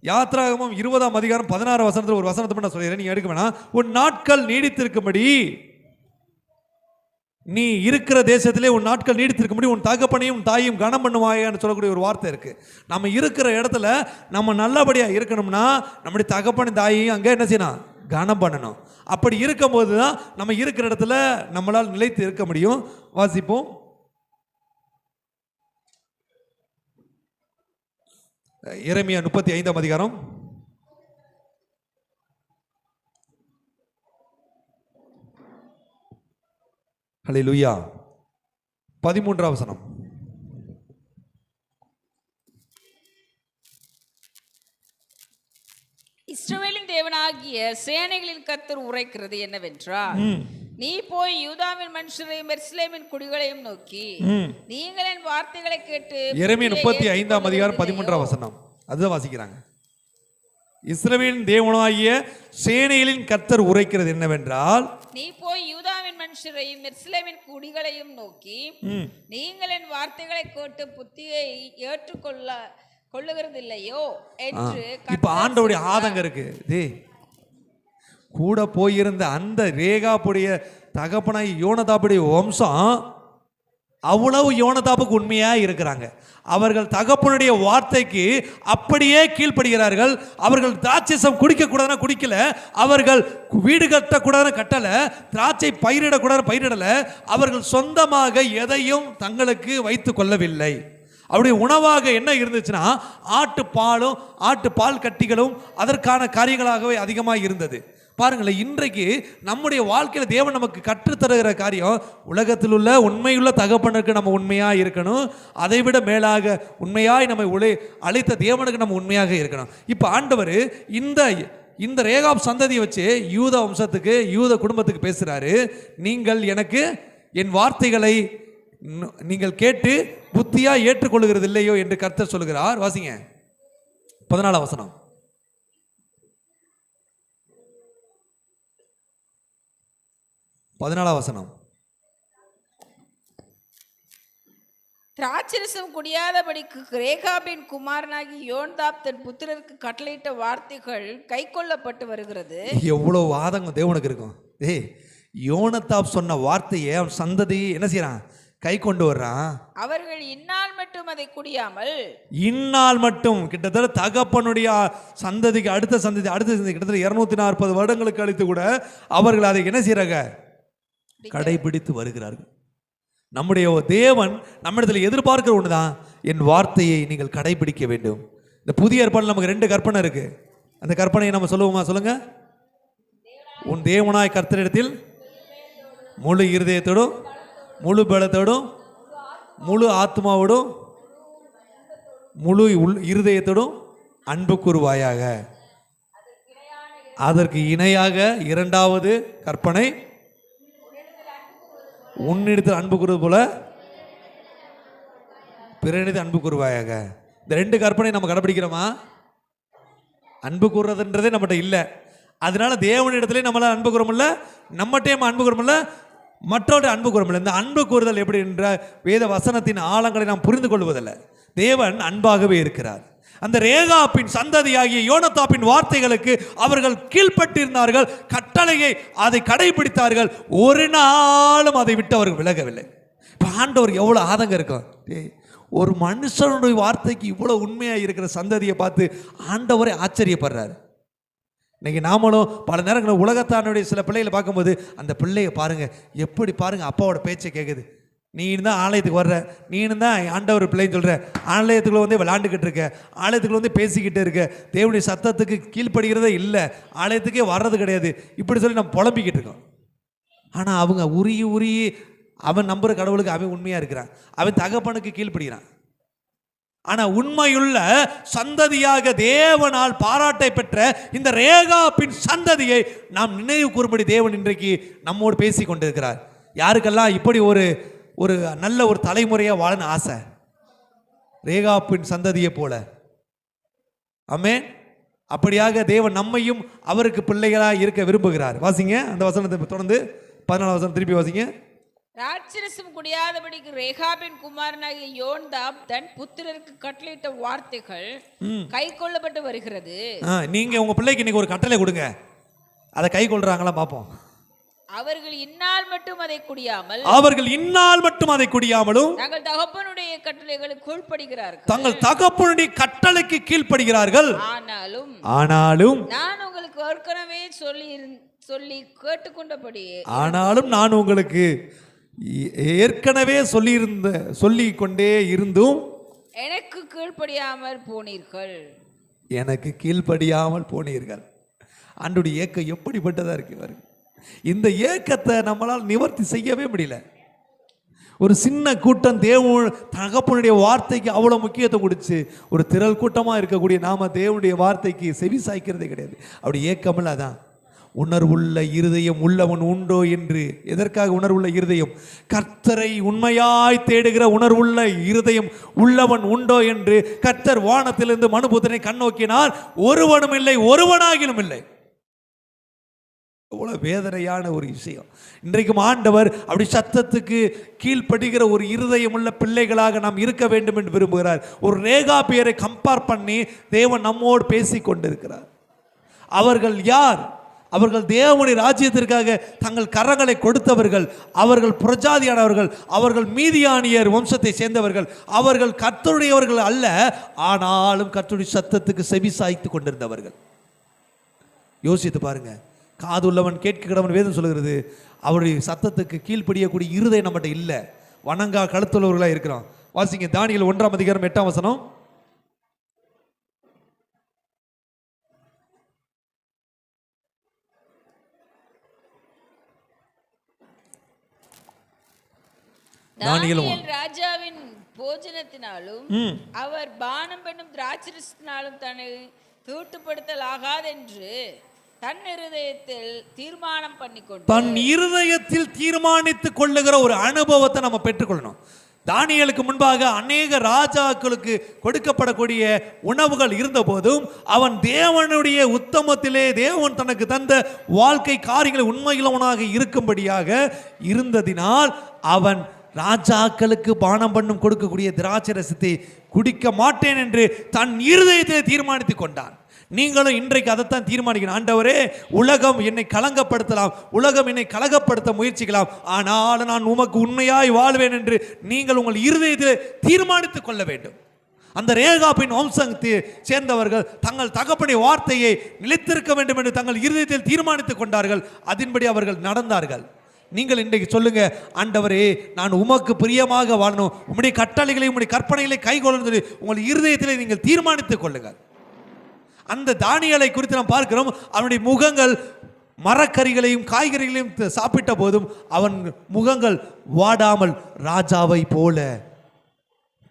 யாத்ராகமம் 20ஆம் அதிகாரம் 16 வசனத்தில் ஒரு வசனத்தை நான் சொல்லிடுறேன், நீங்க எடுக்க வேணாம். உன் நாட்கள் நீடித்திருக்கும்படி, நீ இருக்கிற தேசத்திலே உன் நாட்கள் நீடித்திருக்கும்படி உன் தகப்பனையும் உன் தாயையும் கனம் பண்ணுவாயான்னு சொல்லக்கூடிய ஒரு வார்த்தை இருக்கு. நம்ம இருக்கிற இடத்துல நம்ம நல்லபடியா இருக்கணும்னா நம்முடைய தகப்பனையும் தாயையும் அங்கே என்ன செய்யணும்? கனம் பண்ணணும். அப்படி இருக்கும்போது தான் நம்ம இருக்கிற இடத்துல நம்மளால் நிலைத்து இருக்க முடியும். வாசிப்போம். எரேமியா 35ஆம் அதிகாரம். ஹல்லேலூயா. 13ஆம் வசனம். இஸ்ரவேலின் தேவனாகிய சேனைகளின் கர்த்தர் உரைக்கிறது என்னவென்றால், நீ போய் யூதாவின் மனுஷரையும் எருசலேமின் குடிகளையும் நோக்கி, நீங்கள் என் வார்த்தைகளை கேட்டு. எரேமியா 35ஆம் அதிகாரம் 13ஆம் வசனம். அதுதான் வாசிக்கிறாங்க. இஸ்ரவேலின் தேவனாகிய சேனைகளின் கர்த்தர் உரைக்கிறது என்னவென்றால், நீ போய் யூதாவின் மனுஷரையும் எருசலேமின் குடிகளையும் நோக்கி, நீங்கள் என் வார்த்தைகளை கேட்டு புத்தியை கொள்ளுகிறது இல்லையோ என்று. இப்ப ஆண்டவருடைய ஆதங்கம் இருக்கு. கூட போயிருந்த அந்த ரேகாப்புடைய தகப்பனாய் யோனதாப்புடைய வம்சம் அவ்வளவு யோனதாப்புக்கு உண்மையா இருக்கிறாங்க. அவர்கள் தகப்பனுடைய வார்த்தைக்கு அப்படியே கீழ்ப்படுகிறார்கள். அவர்கள் திராட்சைசம் குடிக்க கூடாதுன்னா குடிக்கல, அவர்கள் வீடு கட்டக்கூடாதுன்னு கட்டல, திராட்சை பயிரிடக்கூடாதுன்னு பயிரிடல, அவர்கள் சொந்தமாக எதையும் தங்களுக்கு வைத்து கொள்ளவில்லை. அவருடைய உணவாக என்ன இருந்துச்சுன்னா ஆட்டுப்பாலும் ஆட்டுப்பால் கட்டிகளும் அதற்கான காரியங்களாகவே அதிகமாக இருந்தது. பாருங்களேன், இன்றைக்கு நம்முடைய வாழ்க்கையில் தேவன் நமக்கு கற்றுத்தருகிற காரியம், உலகத்தில் உள்ள உண்மையுள்ள தகப்பனுக்கு நம்ம உண்மையாக இருக்கணும். அதை விட மேலாக உண்மையாய் நம்மை அழைத்த தேவனுக்கு நம்ம உண்மையாக இருக்கணும். இப்போ ஆண்டவர் இந்த ரேகாப் சந்ததியை வச்சு யூத வம்சத்துக்கு, யூத குடும்பத்துக்கு பேசுகிறாரு. நீங்கள் எனக்கு என் வார்த்தைகளை நீங்கள் கேட்டு புத்தியா ஏற்றுக்கொள்கிறது இல்லையோ என்று கர்த்தர் சொல்லுகிறார். வாசிங்க 14ஆம் வசனம். திராட்சரசம் குடியாதபடிக்கு ரேகாபின் குமாரனாகி யோனதாப் தன் புத்திரருக்கு கட்டளையிட்ட வார்த்தைகள் கை கொள்ளப்பட்டு வருகிறது. எவ்வளவு வாதங்க தேவனுக்கு இருக்கும். யோனதாப் சொன்ன வார்த்தையை அவன் சந்ததி என்ன செய்யறான்? கை கொண்டு வர்றான். அவர்கள் இந்நாள் மட்டும் அதை குடியாமல், இந்நாள் மட்டும் கிட்டத்தட்ட தகப்பனுடைய சந்ததிக்கு அடுத்த சந்ததி கிட்டத்தட்ட 240 வருடங்களுக்கு கழித்து கூட அவர்கள் அதை என்ன செய்யறாங்க? கடைபிடித்து வருகிறார்கள். நம்முடைய தேவன் நம்மிடத்தில் எதிர்பார்க்கிற ஒண்ணுதான், என் வார்த்தையை நீங்கள் கடைபிடிக்க வேண்டும். இந்த புதிய ஏற்பாடுல நமக்கு 2 கற்பனை இருக்கு. அந்த கற்பனையை நம்ம சொல்லுவோமா? சொல்லுங்க. உன் தேவனாய் கர்த்தரிடத்தில் முழு இருதயத்தோடும், முழு பலத்தோடும், முழு ஆத்மாவோடும், முழு இருதயத்தோடும் அன்பு கூறுவாயாக. அதற்கு இணையாக 2வது கற்பனை, உன்னிடத்தில் அன்பு கூறுவது போல பிறனிடத்தில் அன்பு கூறுவாயாக. இந்த 2 கற்பனை நம்ம கடைபிடிக்கிறோமா? அன்பு கூறுறதுன்றதே நம்மகிட்ட இல்லை. அதனால தேவனிடத்திலே நம்மளால் அன்பு கூறமில்ல, நம்மகிட்டையும் அன்பு கூறமில்ல, மற்றோட அன்பு கூறமில்லை. இந்த அன்பு கூறுதல் எப்படி என்ற வேத வசனத்தின் ஆழங்களை நாம் புரிந்து கொள்வதில்லை. தேவன் அன்பாகவே இருக்கிறார். அந்த ரேகாப்பின் சந்ததியாகிய யோனதாப்பின் வார்த்தைகளுக்கு அவர்கள் கீழ்ப்பட்டிருந்தார்கள். கட்டளையை அதை கடைபிடித்தார்கள். ஒரு நாளும் அதை விட்டு அவர்கள் விலகவில்லை. இப்போ ஆண்டவர் எவ்வளோ ஆதங்கம் இருக்கும். ஒரு மனுஷனுடைய வார்த்தைக்கு இவ்வளவு உண்மையா இருக்கிற சந்ததியை பார்த்து ஆண்டவரே ஆச்சரியப்படுறாரு. இன்னைக்கு நாமளும் பல நேரங்களில் உலகத்தானுடைய சில பிள்ளைகளை பார்க்கும்போது அந்த பிள்ளைய பாருங்க, எப்படி பாருங்க அப்பாவோட பேச்சை கேட்குது. நீ தான் ஆலயத்துக்கு வர்ற, நீனு தான் ஆண்டவர் பிள்ளைன்னு சொல்கிற, ஆலயத்துக்குள்ள வந்து விளாண்டுக்கிட்டு இருக்க, ஆலயத்துக்குள்ள வந்து பேசிக்கிட்டு இருக்க, தேவனுடைய சத்தத்துக்கு கீழ்ப்படுகிறதே இல்லை, ஆலயத்துக்கே வர்றது கிடையாது, இப்படி சொல்லி நம்ம புலம்பிக்கிட்டு இருக்கோம். ஆனால் அவங்க உருகி அவன் நம்புகிற கடவுளுக்கு அவன் உண்மையாக இருக்கிறான், அவன் தகப்பனுக்கு கீழ்ப்படுகிறான். ஆனால் உண்மையுள்ள சந்ததியாக தேவனால் பாராட்டை பெற்ற இந்த ரேகாபின் சந்ததியை நாம் நினைவு கூறும்படி தேவன் இன்றைக்கு நம்மோடு பேசி கொண்டிருக்கிறார். யாருக்கெல்லாம் இப்படி ஒரு நல்ல ஒரு தலைமுறையாக வாழணும் ஆசை, ரேகாபின் சந்ததியை போல. ஆமென். அப்படியாக தேவன் நம்மையும் அவருக்கு பிள்ளைகளாக இருக்க விரும்புகிறார். வாசிங்க அந்த வசனத்தை தொடர்ந்து 14 வசனம் திருப்பி வாசிங்க. ராட்சரசம் குடியாதபடிக்கு ரேகாபின் குமாரனாகிய யோன்தாப் தன் புத்திரருக்கு கட்டளையிட்ட வார்த்தைகள் கை கொள்ளப்பட்டு வருகிறது. நீங்க உங்க பிள்ளைக்கு இன்னைக்கு ஒரு கட்டளை கொடுங்க, அதை கை கொள்றாங்களா பார்ப்போம். அவர்கள் இந்நாள் மட்டும் அதை குடியாமலும் தங்கள் தகப்பனுடைய கட்டளைகளுக்கு கீழ்ப்படுகிறார்கள். தங்கள் தகப்பனுடைய கட்டளைக்கு கீழ்ப்படுகிறார்கள். ஆனாலும் நான் உங்களுக்கு ஏற்கனவே சொல்லி கேட்டுக்கொண்டபடி நான் உங்களுக்கு ஏற்கனவே சொல்லிக் கொண்டே இருந்தும் எனக்கு கீழ்ப்படியாமல் போனீர்கள். ஆண்டவருடைய ஏக்கம் எப்படிப்பட்டதா இருக்கு. இந்த ஏக்கத்தை நம்மளால் நிவர்த்தி செய்யவே முடியல. ஒரு சின்ன கூட்டம் தேவன் தகப்பனுடைய வார்த்தைக்கு அவ்வளோ முக்கியத்துவம் கொடுத்து ஒரு திரள் கூட்டமாக இருக்கக்கூடிய நாம தேவனுடைய வார்த்தைக்கு செவி சாய்க்கிறதே கிடையாது. அப்படி ஏக்கமில்ல. அதான் உணர்வுள்ள இருதயம் உள்ளவன் உண்டோ என்று. எதற்காக உணர்வுள்ள இருதயம்? கர்த்தரை உண்மையாய் தேடுகிற உணர்வுள்ள இருதயம் உள்ளவன் உண்டோ என்று கர்த்தர் வானத்திலிருந்து மனுபுத்திரனை கண்ணோக்கினார், ஒருவனும் இல்லை, ஒருவனாகிலும் இல்லை. அவ்வளோ வேதனையான ஒரு விஷயம். இன்றைக்கும் ஆண்டவர் அப்படி சத்தத்துக்கு கீழ்ப்படுகிற ஒரு இருதயம் உள்ள பிள்ளைகளாக நாம் இருக்க வேண்டும் என்று விரும்புகிறார். ஒரு ரேகாபியரை கம்பேர் பண்ணி தேவன் நம்மோடு பேசி கொண்டிருக்கிறார். அவர்கள் யார்? அவர்கள் தேவனுடைய ராஜ்யத்திற்காக தங்கள் கரங்களை கொடுத்தவர்கள். அவர்கள் புரஜாதியானவர்கள், அவர்கள் மீதியானியர் வம்சத்தை சேர்ந்தவர்கள். அவர்கள் கர்த்தருடையவர்கள் அல்ல, ஆனாலும் கர்த்தருடைய சத்தத்துக்கு செவி சாய்த்து கொண்டிருந்தவர்கள். யோசித்து பாருங்க. காதுள்ளவன் கேட்கிறவன் வேதம் சொல்லுகிறது. அவருடைய சத்தத்துக்கு கீழ்ப்படியக்கூடிய இருதயம் நம்மகிட்ட இல்லை, வணங்கா கழுத்துள்ளவர்களாக இருக்கிறோம். வாசிங்க தானியேல் 1ஆம் அதிகாரம் 8ஆம் வசனம். தானியேல் ராஜாவின் போஜனத்தினாலும் அவர் பானம் பண்ணும் திராட்சரசத்தினாலும் தன்னை தீட்டுப்படுத்தலாகாதென்று தன் இருதயத்தில் தீர்மானித்துக் கொள்ளுகிற ஒரு அனுபவத்தை நம்ம பெற்றுக்கொள்ளணும். தானியேலுக்கு முன்பாக அநேக ராஜாக்களுக்கு கொடுக்கப்படக்கூடிய உணவுகள் இருந்த போதும் அவன் தேவனுடைய உத்தமத்திலே தேவன் தனக்கு தந்த வாழ்க்கை காரியங்களை உண்மையுள்ளவனாக இருக்கும்படியாக இருந்ததினால் அவன் ராஜாக்களுக்கு பானம் பண்ணும் கொடுக்கக்கூடிய திராட்சை ரசத்தை குடிக்க மாட்டேன் என்று தன் இருதயத்திலே தீர்மானித்துக் கொண்டான். நீங்களும் இன்றைக்கு அதைத்தான் தீர்மானிக்கணும். ஆண்டவரே, உலகம் என்னை கலங்கப்படுத்தலாம், உலகம் என்னை கலகப்படுத்த முயற்சிக்கலாம், ஆனால் நான் உமக்கு உண்மையாய் வாழ்வேன் என்று நீங்கள் உங்கள் இருதயத்தில் தீர்மானித்துக் கொள்ள வேண்டும். அந்த ரேகாபின் வம்சத்தை சேர்ந்தவர்கள் தங்கள் தகப்பனுடைய வார்த்தையை நிலைத்திருக்க வேண்டும் என்று தங்கள் இருதயத்தில் தீர்மானித்துக் கொண்டார்கள். அதன்படி அவர்கள் நடந்தார்கள். நீங்கள் இன்றைக்கு சொல்லுங்க, ஆண்டவரே, நான் உமக்கு பிரியமாக வாழணும், உம்முடைய கட்டளைகளை உம்முடைய கற்பனைகளை கைகொள்ள உங்கள் இருதயத்திலே நீங்கள் தீர்மானித்துக் கொள்ளுங்கள். அந்த தானியேலை குறித்து நாம் பார்க்கிறோம். அவனுடைய முகங்கள் மரக்கறிகளையும் காய்கறிகளையும் சாப்பிட்ட போதும் அவன் முகங்கள் வாடாமல் ராஜாவை போல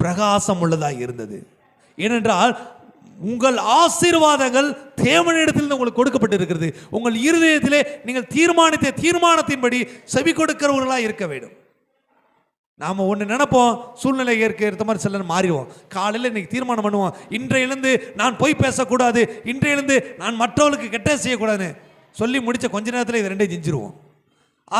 பிரகாசம் உள்ளதாக இருந்தது. ஏனென்றால் உங்கள் ஆசீர்வாதங்கள் தேவனிடத்தில் உங்களுக்கு கொடுக்கப்பட்டு இருக்கிறது. உங்கள் இருதயத்திலே நீங்கள் தீர்மானித்த தீர்மானத்தின்படி செவி கொடுக்கிறவர்களாக இருக்க வேண்டும். நாம் ஒன்று நினைப்போம், சூழ்நிலை ஏற்ற மாதிரி சில மாறிடுவோம். காலையில் இன்னைக்கு தீர்மானம் பண்ணுவோம், இன்றையிலிருந்து நான் போய் பேசக்கூடாது, இன்றையிலிருந்து நான் மற்றவர்களுக்கு கெட்ட செய்யக்கூடாதுன்னு சொல்லி முடித்த கொஞ்ச நேரத்தில் இதை ரெண்டையும் செஞ்சிருவோம்.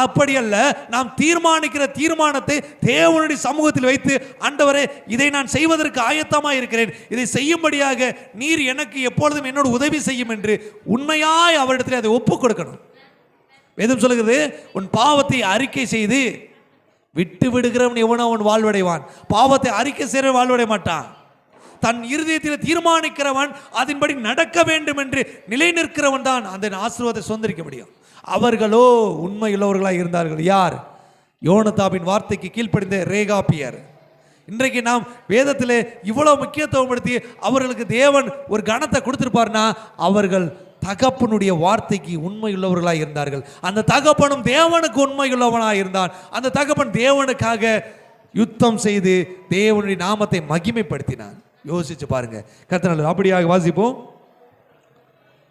அப்படி அல்ல, நாம் தீர்மானிக்கிற தீர்மானத்தை தேவனுடைய சமூகத்தில் வைத்து, ஆண்டவரே, இதை நான் செய்வதற்கு ஆயத்தமாக இருக்கிறேன், இதை செய்யும்படியாக நீர் எனக்கு எப்பொழுதும் என்னோட உதவி செய்யும் என்று உண்மையாய் அவரிடத்தில் அதை ஒப்புக் கொடுக்கணும். வேதம் சொல்லுகிறது, உன் பாவத்தை அறிக்கை செய்து விட்டு விடுகிறவன் எவனோ அவன் வாழ்வடைவான், பாவத்தை அறிக்கை செய்ய வாழ்வடைய மாட்டான். தன் இருதயத்தில் தீர்மானிக்கிறவன் அதன்படி நடக்க வேண்டும் என்று நிலை நிற்கிறவன் தான் அந்த ஆசீர்வாதத்தை சுதந்திரிக்க முடியும். அவர்களோ உண்மையுள்ளவர்களாக இருந்தார்கள். யார்? யோனதாபின் வார்த்தைக்கு கீழ்ப்படிந்த ரேகாபியர். இன்றைக்கு நாம் வேதத்தில் இவ்வளவு முக்கியத்துவம் படுத்தி அவர்களுக்கு தேவன் ஒரு கணத்தை கொடுத்திருப்பார்னா அவர்கள் தகப்பனுடைய வார்த்தைக்கு உண்மையுள்ளவர்களாக இருந்தார்கள். அந்த தகப்பனும் தேவனுக்கு உண்மையுள்ளவனாக இருந்தான். அந்த தகப்பன் தேவனுக்காக யுத்தம் செய்து தேவனுடைய நாமத்தை மகிமைப்படுத்தினான். யோசிச்சு பாருங்க. கர்த்தர் அப்படியாக வாசிப்போம்.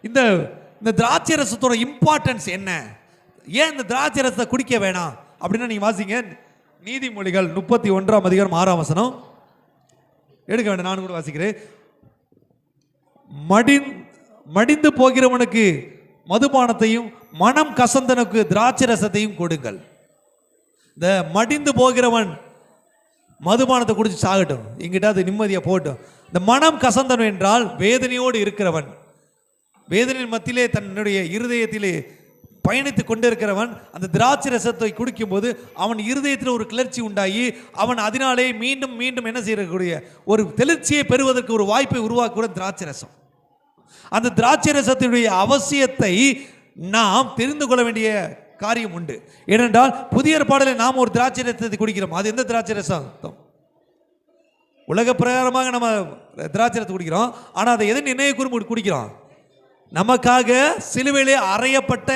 இந்த இந்த திராட்சை ரசத்தோட இம்பார்ட்டன்ஸ் என்ன? ஏன் இந்த திராட்சை ரசத்தை குடிக்க வேணாம் அப்படின்னா நீங்க வாசிங்க நீதிமொழிகள் 31:6 எடுக்க வேண்டாம், நான் கூட வாசிக்கிறேன். மடிந்து போகிறவனுக்கு மதுபானத்தையும் மனம் கசந்தனுக்கு திராட்சை ரசத்தையும் கொடுங்கள். இந்த மடிந்து போகிறவன் மதுபானத்தை குடிச்சு சாகட்டும், எங்கிட்ட அது நிம்மதியை போட்டும். இந்த மனம் கசந்தன் என்றால் வேதனையோடு இருக்கிறவன், வேதனையின் மத்தியிலே தன்னுடைய இருதயத்திலே பயணித்து கொண்டிருக்கிறவன் அந்த திராட்சை ரசத்தை குடிக்கும்போது அவன் இருதயத்தில் ஒரு கிளர்ச்சி உண்டாகி அவன் அதனாலே மீண்டும் மீண்டும் என்ன செய்யக்கூடிய ஒரு தெளிர்ச்சியை பெறுவதற்கு ஒரு வாய்ப்பை உருவாக்க திராட்சை ரசம். அந்த திராட்சை ரசத்தினுடைய அவசியத்தை நாம் தெரிந்து கொள்ள வேண்டிய காரியம் உண்டு. ஏனென்றால் புதிய ஏற்பாடில் நாம் ஒரு திராட்சை ரசத்தை குடிக்கிறோம். அது எந்த திராட்சை ரசம்? உலக பிரகாரமாக நம்ம திராட்சை ரசத்தை குடிக்கிறோம். ஆனால் அதை எதை நினைவு கூர்ந்து குடிக்கிறோம்? நமக்காக சிலுவையிலே அறையப்பட்ட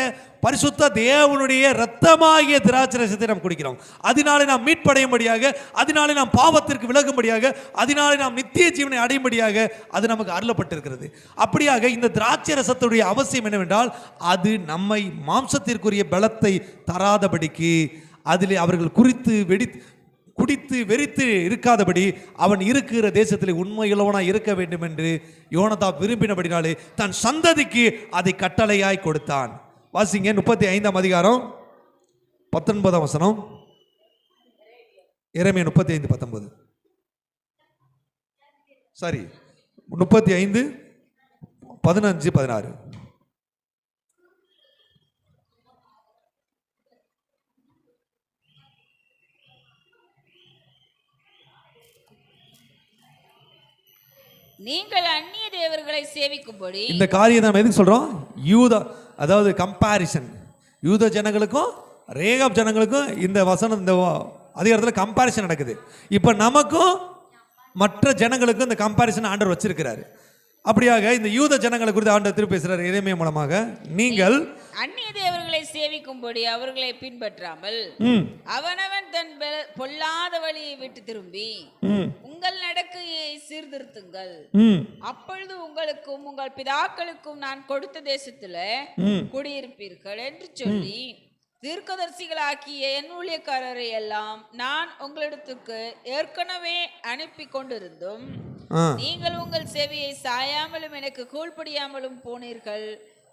பரிசுத்த தேவனுடைய இரத்தமாகிய திராட்சை ரசத்தை நாம் குடிக்கிறோம். அதனாலே நாம் மீட்படையும்படியாக, அதனாலே நாம் பாவத்திற்கு விலகும்படியாக, அதனாலே நாம் நித்திய ஜீவனை அடையும்படியாக அது நமக்கு அருளப்பட்டிருக்கிறது. அப்படியாக இந்த திராட்சை ரசத்துடைய அவசியம் என்னவென்றால் அது நம்மை மாம்சத்திற்குரிய பலத்தை தராதபடிக்கு அதிலே அவர்கள் குடித்து வெறித்து இருக்காதபடி அவன் இருக்கிற தேசத்தில் உண்மையுள்ளவனாய் இருக்க வேண்டும் என்று யோனதாப் விரும்பினபடினாலே தன் சந்ததிக்கு அதை கட்டளையாய் கொடுத்தான். வாசிங்க 35:19 எரேமியா 35:19 சரி 35:15-16 நீங்கள் அந்நிய தேவர்களை சேவிக்கும்படி. இந்த காரியம் நம்ம எதுக்கு சொல்றோம்? யூத, அதாவது கம்பாரிசன், யூத ஜனங்களுக்கும் ரேகாப் ஜனங்களுக்கும் இந்த வசனம் இந்த அதிகாரத்தில் கம்பாரிசன் நடக்குது. இப்போ நமக்கும் மற்ற ஜனங்களுக்கும் இந்த கம்பாரிசன் ஆண்டவர் வச்சிருக்கிறாரு. அப்படியாக இந்த யூத ஜனங்களை குறித்து ஆண்டவர் திருப்பி பேசுறாரு எரேமியா மூலமாக. நீங்கள் அந்நிய தேவர்களை சேவிக்கும்படி அவர்களை பின்பற்றாமல் அவனவன் தன் பொல்லாத வழியை விட்டு திரும்பி உங்கள் நடக்கையை சீர்திருத்துங்கள், அப்பொழுது உங்களுக்கும் உங்கள் பிதாக்களுக்கும் நான் கொடுத்த தேசத்துல குடியிருப்பீர்கள் என்று சொல்லி தீர்க்கதரிசிகளாக்கிய என் ஊழியக்காரரை எல்லாம் நான் உங்களிடத்துக்கு ஏற்கனவே அனுப்பி கொண்டிருந்தும் நீங்கள் உங்கள் செவியை சாயாமலும் எனக்கு கீழ்ப்படியாமலும் போனீர்கள்.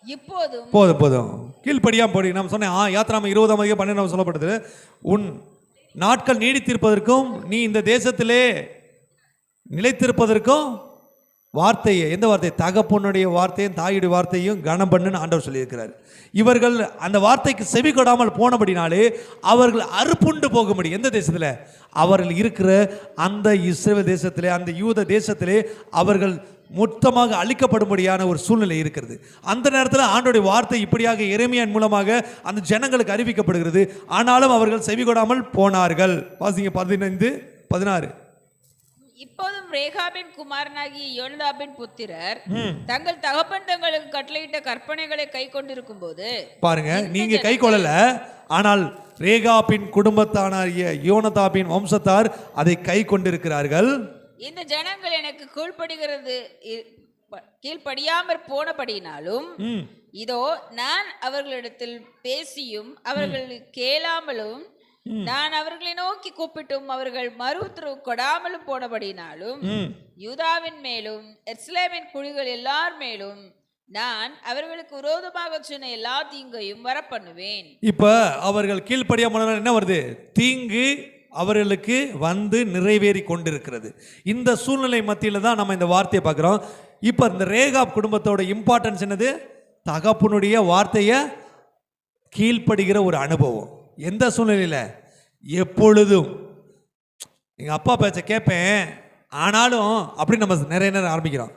இப்போதும் போதும் கீழ்ப்படியாம போனீங்க. நம்ம சொன்னேன் யாத்திராம 20:12 சொல்லப்படுது, உன் நாட்கள் நீடித்திருப்பதற்கும் நீ இந்த தேசத்திலே நிலைத்திருப்பதற்கும் வார்த்தையை, எந்த வார்த்தை? தகப்பனுடைய வார்த்தையும் தாயுடைய வார்த்தையும் கனம் பண்ணுன்னு ஆண்டவர் சொல்லியிருக்கிறார். இவர்கள் அந்த வார்த்தைக்கு செவி கொடாமல் போனபடினாலே அவர்கள் அறுப்புண்டு போக முடியும். எந்த தேசத்தில்? அவர்கள் இருக்கிற அந்த இஸ்ரவேல் தேசத்திலே, அந்த யூத தேசத்திலே அவர்கள் மொத்தமாக அழிக்கப்படும்படியான ஒரு சூழ்நிலை இருக்கிறது. அந்த நேரத்தில் ஆண்டவருடைய வார்த்தை இப்படியாக எரேமியாவின் மூலமாக அந்த ஜனங்களுக்கு அறிவிக்கப்படுகிறது. ஆனாலும் அவர்கள் செவி கொடாமல் போனார்கள். வாசிங்க 15:16. இப்போதும் ரேகாபின் குமாரனாகிய யோனதாபின் புத்திரர் தங்கள் தகப்பன் தங்களுக்கு கட்டளையிட்ட கற்பனைகளை கை கொண்டிருக்கும் போது பாருங்க, நீங்க கை கொள்ளல, ஆனால் ரேகாபின் குடும்பத்தானாகிய யோனதாபின் வம்சத்தார் அதை கை கொண்டிருக்கிறார்கள். இந்த ஜனங்கள் எனக்கு கீழ்ப்படியாமற் போனபடினாலும் இதோ நான் அவர்களிடத்தில் பேசியும் அவர்கள் கேளாமலும் நான் அவர்களை நோக்கி கூப்பிட்டும் அவர்கள் மறு உத்தரவு கொடாமலும் போனபடினாலும் யூதாவின் மேலும் எருசலேமின் குடிகள் எல்லார் மேலும் நான் அவர்களுக்கு விரோதமாக சொன்ன எல்லா தீங்கையும் வரப்பண்ணுவேன். இப்ப அவர்கள் கீழ்ப்படியாம என்ன வருது? தீங்கு அவர்களுக்கு வந்து நிறைவேறி கொண்டிருக்கிறது. இந்த சூழ்நிலை மத்தியில் தான் நம்ம இந்த வார்த்தையை பார்க்குறோம். இப்போ இந்த ரேகாப் குடும்பத்தோட இம்பார்ட்டன்ஸ் என்னது? தகப்பனுடைய வார்த்தையை கீழ்ப்படுகிற ஒரு அனுபவம். எந்த சூழ்நிலையில்? எப்பொழுதும் எங்கள் அப்பா பேச்ச கேட்பேன், ஆனாலும் அப்படின்னு நம்ம நிறைய நேரம் ஆரம்பிக்கிறோம்.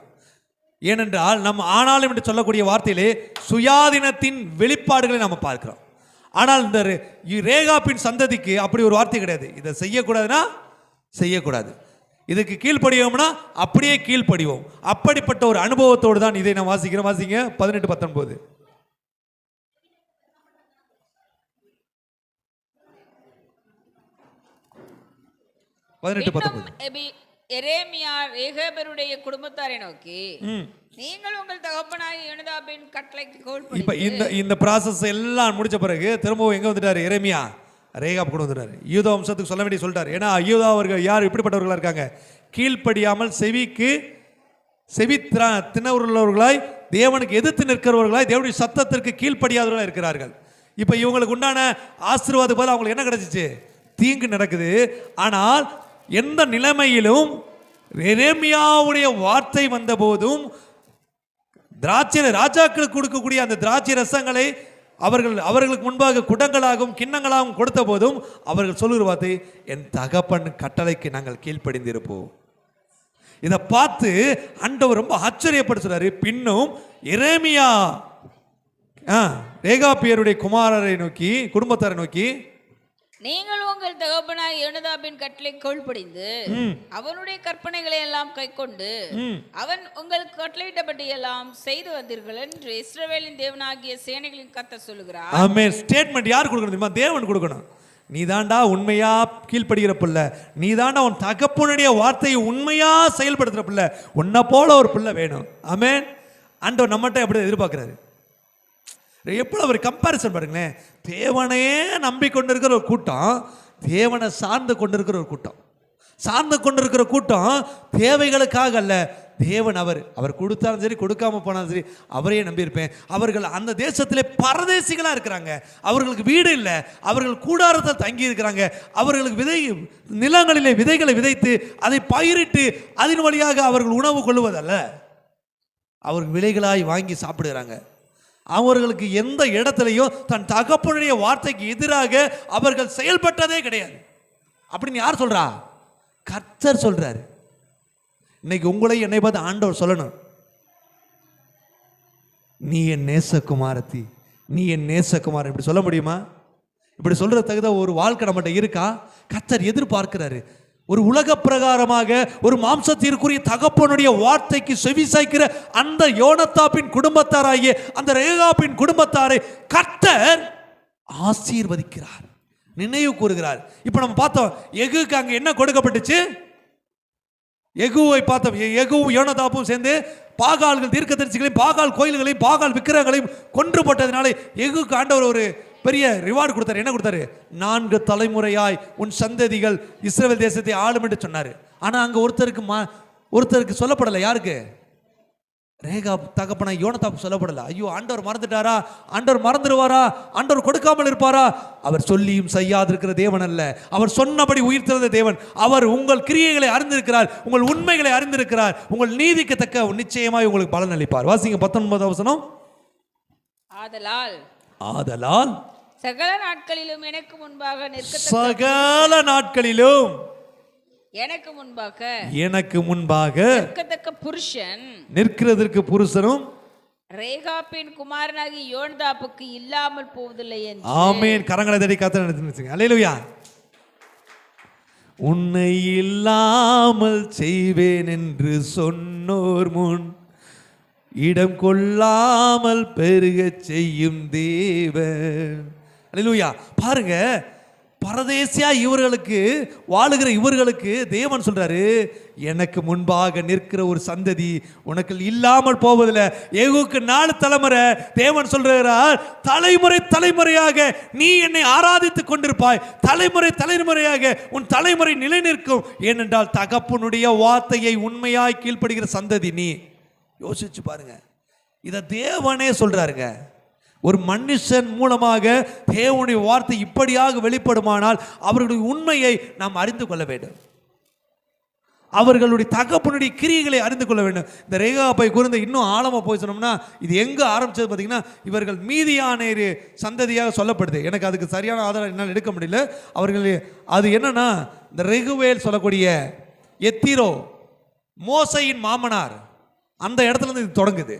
ஏனென்றால் நம்ம ஆனாலும் என்று சொல்லக்கூடிய வார்த்தையிலே சுயாதீனத்தின் வெளிப்பாடுகளை நம்ம பார்க்கிறோம். ஆனால் இந்த ரேகாப்பின் சந்ததிக்கு அப்படி ஒரு வார்த்தை கிடையாது. இதை செய்யக்கூடாதுன்னா செய்யக்கூடாது, இதுக்கு கீழ்ப்படிவோம்னா அப்படியே கீழ்ப்படிவோம். அப்படிப்பட்ட ஒரு அனுபவத்தோடு தான் இதை நான் வாசிக்கிறேன். வாசிங்க 18-19. எரேமியா ரேகாபருடைய குடும்பத்தாரை நோக்கி, நீங்கள் உங்கள் தகப்பனாகிய யோனதாபின் கட்டளைக்கு கீழ்ப்படிந்து. இப்ப இந்த ப்ராசஸ் எல்லாம் முடிச்ச பிறகு திரும்பவும் எங்க வந்துட்டாரு? எரேமியா ரேகாப் கொண்டு வந்துட்டாரு. யூதா வம்சத்துக்கு சொல்ல வேண்டிய சொல்லிட்டாரு. ஏன்னா யூதா அவர்கள் யார் இப்படிப்பட்டவர்களா இருக்காங்க? கீழ்ப்படியாமல் செவி திணறுள்ளவர்களாய், தேவனுக்கு எதிர்த்து நிற்கிறவர்களாய், தேவனுடைய சத்தத்திற்கு கீழ்ப்படியாதவர்களாக இருக்கிறார்கள். இப்போ இவங்களுக்கு உண்டான ஆசீர்வாதம் போல அவங்களுக்கு என்ன கிடைச்சிச்சு? தீங்கு நடக்குது. ஆனால் எந்த நிலைமையிலும் எரேமியாவுடைய வார்த்தை வந்த போதும் ராஜாக்களுக்கு கொடுக்கக்கூடிய அந்த திராட்சை ரசங்களை அவர்களுக்கு முன்பாக குடங்களாகவும் கிண்ணங்களாகவும் கொடுத்த போதும் அவர்கள் சொல்லுகிற வார்த்தை, என் தகப்பன் கட்டளைக்கு நாங்கள் கீழ்ப்படிந்திருப்போம். இதை பார்த்து ஆண்டவர் ரொம்ப ஆச்சரியப்படுத்துறாரு. பின்னும் எரேமியா ரேகாபியருடைய குமாரரை நோக்கி, குடும்பத்தாரை நோக்கி, நீங்கள் உங்கள் தகப்பனாய் யோனதாபின் கட்டளைக்கு கீழ்ப்படிந்து அவனுடைய கற்பனைகளை எல்லாம் கைக்கொண்டு அவன் உங்களுக்கு கட்டளையிட்டபடி எல்லாம் செய்து வந்தீர்கள் என்று இஸ்ரவேலின் தேவனாகிய சேனைகளின் கர்த்தர் சொல்லுகிறார். ஆமென். ஸ்டேட்மெண்ட் யார் கொடுக்கணும் தெரியுமா? தேவன் கொடுக்கணும். நீ தாண்டா உண்மையா கீழ்ப்படுகிற பிள்ளை, நீ தாண்டா உன் தகப்பனுடைய வார்த்தையை உண்மையா செயல்படுத்துற பிள்ளை, உன்னை போல ஒரு பிள்ளை வேணும். ஆமென். ஆண்டவர் நம்மகிட்ட எப்படி எதிர்பார்க்கிறாரு? எப்போ ஒரு கம்பேரிசன் பாருங்களேன். தேவனையே நம்பிக்கொண்டிருக்கிற ஒரு கூட்டம், தேவனை சார்ந்து கொண்டிருக்கிற ஒரு கூட்டம். சார்ந்து கொண்டிருக்கிற கூட்டம் தேவைகளுக்காக அல்ல, தேவன் அவர் கொடுத்தாலும் சரி கொடுக்காம போனாலும் சரி அவரையே நம்பியிருப்பேன். அவர்கள் அந்த தேசத்திலே பரதேசிகளாக இருக்கிறாங்க. அவர்களுக்கு வீடு இல்லை, அவர்கள் கூடாரத்தை தங்கி இருக்கிறாங்க. அவர்களுக்கு நிலங்களிலே விதைகளை விதைத்து அதை பயிரிட்டு அதன் வழியாக அவர்கள் உணவு கொள்வதல்ல, அவர்கள் விலைகளாய் வாங்கி சாப்பிடுகிறாங்க. அவர்களுக்கு எந்த இடத்துலையும் தன் தகப்பனுடைய வார்த்தைக்கு எதிராக அவர்கள் செயல்பட்டதே கிடையாது. அப்படின்னு யார் சொல்றா? கர்த்தர் சொல்றாரு. இன்னைக்கு உங்களை என்னை பார்த்து ஆண்டவர் சொல்லணும், நீ என் நேசகுமாரத்தி, நீ என் நேசகுமாரன். இப்படி சொல்ல முடியுமா? இப்படி சொல்ற தகுந்த ஒரு வாழ்க்கை நம்மகிட்ட இருக்கா? கர்த்தர் எதிர்பார்க்கிறாரு. ஒரு உலக பிரகாரமாக ஒரு மாம்சத்திற்குரிய தகப்பனுடைய வார்த்தைக்கு செவி சாய்க்கிற அந்த யோனதாபின் குடும்பத்தாராகிய அந்த ரேகாபின் குடும்பத்தாரை கர்த்தர் ஆசீர்வதிக்கிறார், நினைவு கூறுகிறார். இப்ப நம்ம பார்த்தோம், எகுக்கு அங்க என்ன கொடுக்கப்பட்டுச்சு? எகுவை பார்த்தோம். எகுவும் யோனதாபும் சேர்ந்து பாகால்கள் தீர்க்கதரிசிகளையும் பாகால் கோயில்களையும் பாகால் விக்கிரகங்களையும் கொன்று போட்டதுனால எகுக்கு ஆண்டவர் ஒரு பெரிய ரிவார்டு கொடுத்தாரு. என்ன கொடுத்தாரு? 4 தலைமுறையாய் உன் சந்ததிகள் இஸ்ரவேல் தேசத்தை ஆளும் என்று சொன்னாரு. ஆனா அங்க ஒருத்தருக்கு சொல்லப்படலை. யாருக்கு? ரேகாப் தகப்பனா யோனதாப் சொல்லப்படல. ஐயோ, ஆண்டவர் மறந்துட்டாரா? ஆண்டவர் மறந்துடுவாரா? ஆண்டவர் கொடுக்காமல் இருப்பாரா? அவர் சொல்லியும் செய்யாதிருக்கிற தேவன் அல்ல, அவர் சொன்னபடி உயிர்த்தெழுந்த தேவன். அவர் உங்கள் கிரியைகளை அறிந்திருக்கிறார், உங்கள் உண்மைகளை அறிந்திருக்கிறார். உங்கள் நீதிக்கு தக்க நிச்சயமாய் உங்களுக்கு பலன் அளிப்பார். வாசிங்க 19வது வசனம். ஆதலால் சகல நாட்களிலும் எனக்கு முன்பாக எனக்கு முன்பாக நிற்கத்தக்க புருஷன், நிற்கிறதற்கு புருஷனும் ரேகாபின் குமாரனாகிய யோனதாபுக்கு இல்லாமல் போவதில்லை என்று. ஆமென். கரங்களை தட்டி கர்த்தரை நினைச்சுங்க. அல்லேலூயா. உன்னை இல்லாமல் செய்வேன் என்று சொன்னோர் முன் இடம் கொள்ளாமல் பெருக செய்யும் தேவன். அல்லேலூயா. பாருங்க, பரதேசியா இவர்களுக்கு வாழுகிற இவர்களுக்கு தேவன் சொல்றாரு, எனக்கு முன்பாக நிற்கிற ஒரு சந்ததி உனக்கு இல்லாமல் போவதில்லை. ஏகுக்கு 4 தலைமுறை தேவன் சொல்றார், தலைமுறை தலைமுறையாக நீ என்னை ஆராதித்துக் கொண்டிருப்பாய், தலைமுறை தலைமுறையாக உன் தலைமுறை நிலை நிற்கும். ஏனென்றால் தகப்பனுடைய வார்த்தையை உண்மையாய் கீழ்ப்படுகிற சந்ததி நீ. யோசிச்சு பாருங்க, இதை தேவனே சொல்றாருங்க. ஒரு மனுஷன் மூலமாக தேவனுடைய வார்த்தை இப்படியாக வெளிப்படுமானால் அவர்களுடைய உண்மையை நாம் அறிந்து கொள்ள வேண்டும். அவர்களுடைய தகப்பனுடைய கிரியைகளை அறிந்து கொள்ள வேண்டும். இந்த ரேகாபை குறித்து இன்னும் ஆழமா போய் சொன்னோம்னா இது எங்க ஆரம்பிச்சது பார்த்தீங்கன்னா, இவர்கள் மீதியானேர் சந்ததியாக சொல்லப்படுது. எனக்கு அதுக்கு சரியான ஆதாரம் என்னால் எடுக்க முடியல. அவர்கள் அது என்னன்னா, இந்த ரெகுவேல் சொல்லக்கூடிய எத்திரோ மோசையின் மாமனார் அந்த இடத்துல இருந்து இது தொடங்குது.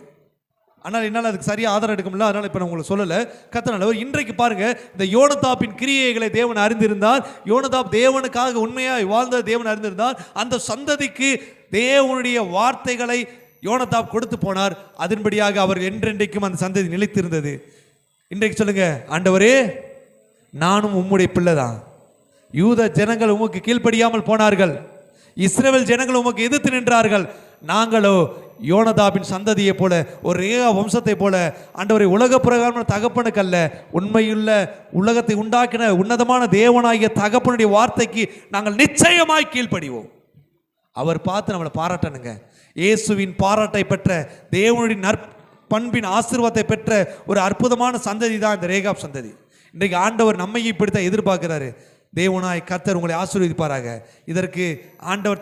ஆனால் என்னால் அதுக்கு சரியாக ஆதாரம் எடுக்க முடியல, அதனால் இப்போ நான் உங்களுக்கு சொல்லலை. கர்த்தர் இன்றைக்கு பாருங்க, இந்த யோனதாபின் கிரியைகளை தேவன் அறிந்திருந்தார். யோனதாப் தேவனுக்காக உண்மையாக வாழ்ந்த தேவன் அறிந்திருந்தார். அந்த சந்ததிக்கு தேவனுடைய வார்த்தைகளை யோனதாப் கொடுத்து போனார். அதன்படியாக அவர் என்றென்றைக்கும் அந்த சந்ததி நிலைத்திருந்தது. இன்றைக்கு சொல்லுங்க, ஆண்டவரே நானும் உம்முடைய பிள்ளை தான். யூத ஜனங்கள் உமக்கு கீழ்ப்படியாமல் போனார்கள், இஸ்ரவேல் ஜனங்கள் உமக்கு எதிர்த்து நின்றார்கள். நாங்களோ யோனதாபின் சந்ததியை போல, ஒரு ரேகா வம்சத்தை போல, ஆண்டவரை உலக பிரகாரமான தகப்பனுக்கு அல்ல, உண்மையுள்ள உலகத்தை உண்டாக்கின உன்னதமான தேவனாகிய தகப்பனுடைய வார்த்தைக்கு நாங்கள் நிச்சயமாய் கீழ்ப்படிவோம். அவர் பார்த்து நம்மளை பாராட்டணுங்க. இயேசுவின் பாராட்டை பெற்ற, தேவனுடைய நற்பண்பின் ஆசீர்வாதத்தை பெற்ற ஒரு அற்புதமான சந்ததி தான் இந்த ரேகாப் சந்ததி. இன்றைக்கு ஆண்டவர் நம்மையும் இப்படித்தான் எதிர்பார்க்கிறாரு. தேவனாய் கர்த்தர் உங்களை ஆசீர்வதிப்பாராக. இதற்கு ஆண்டவர்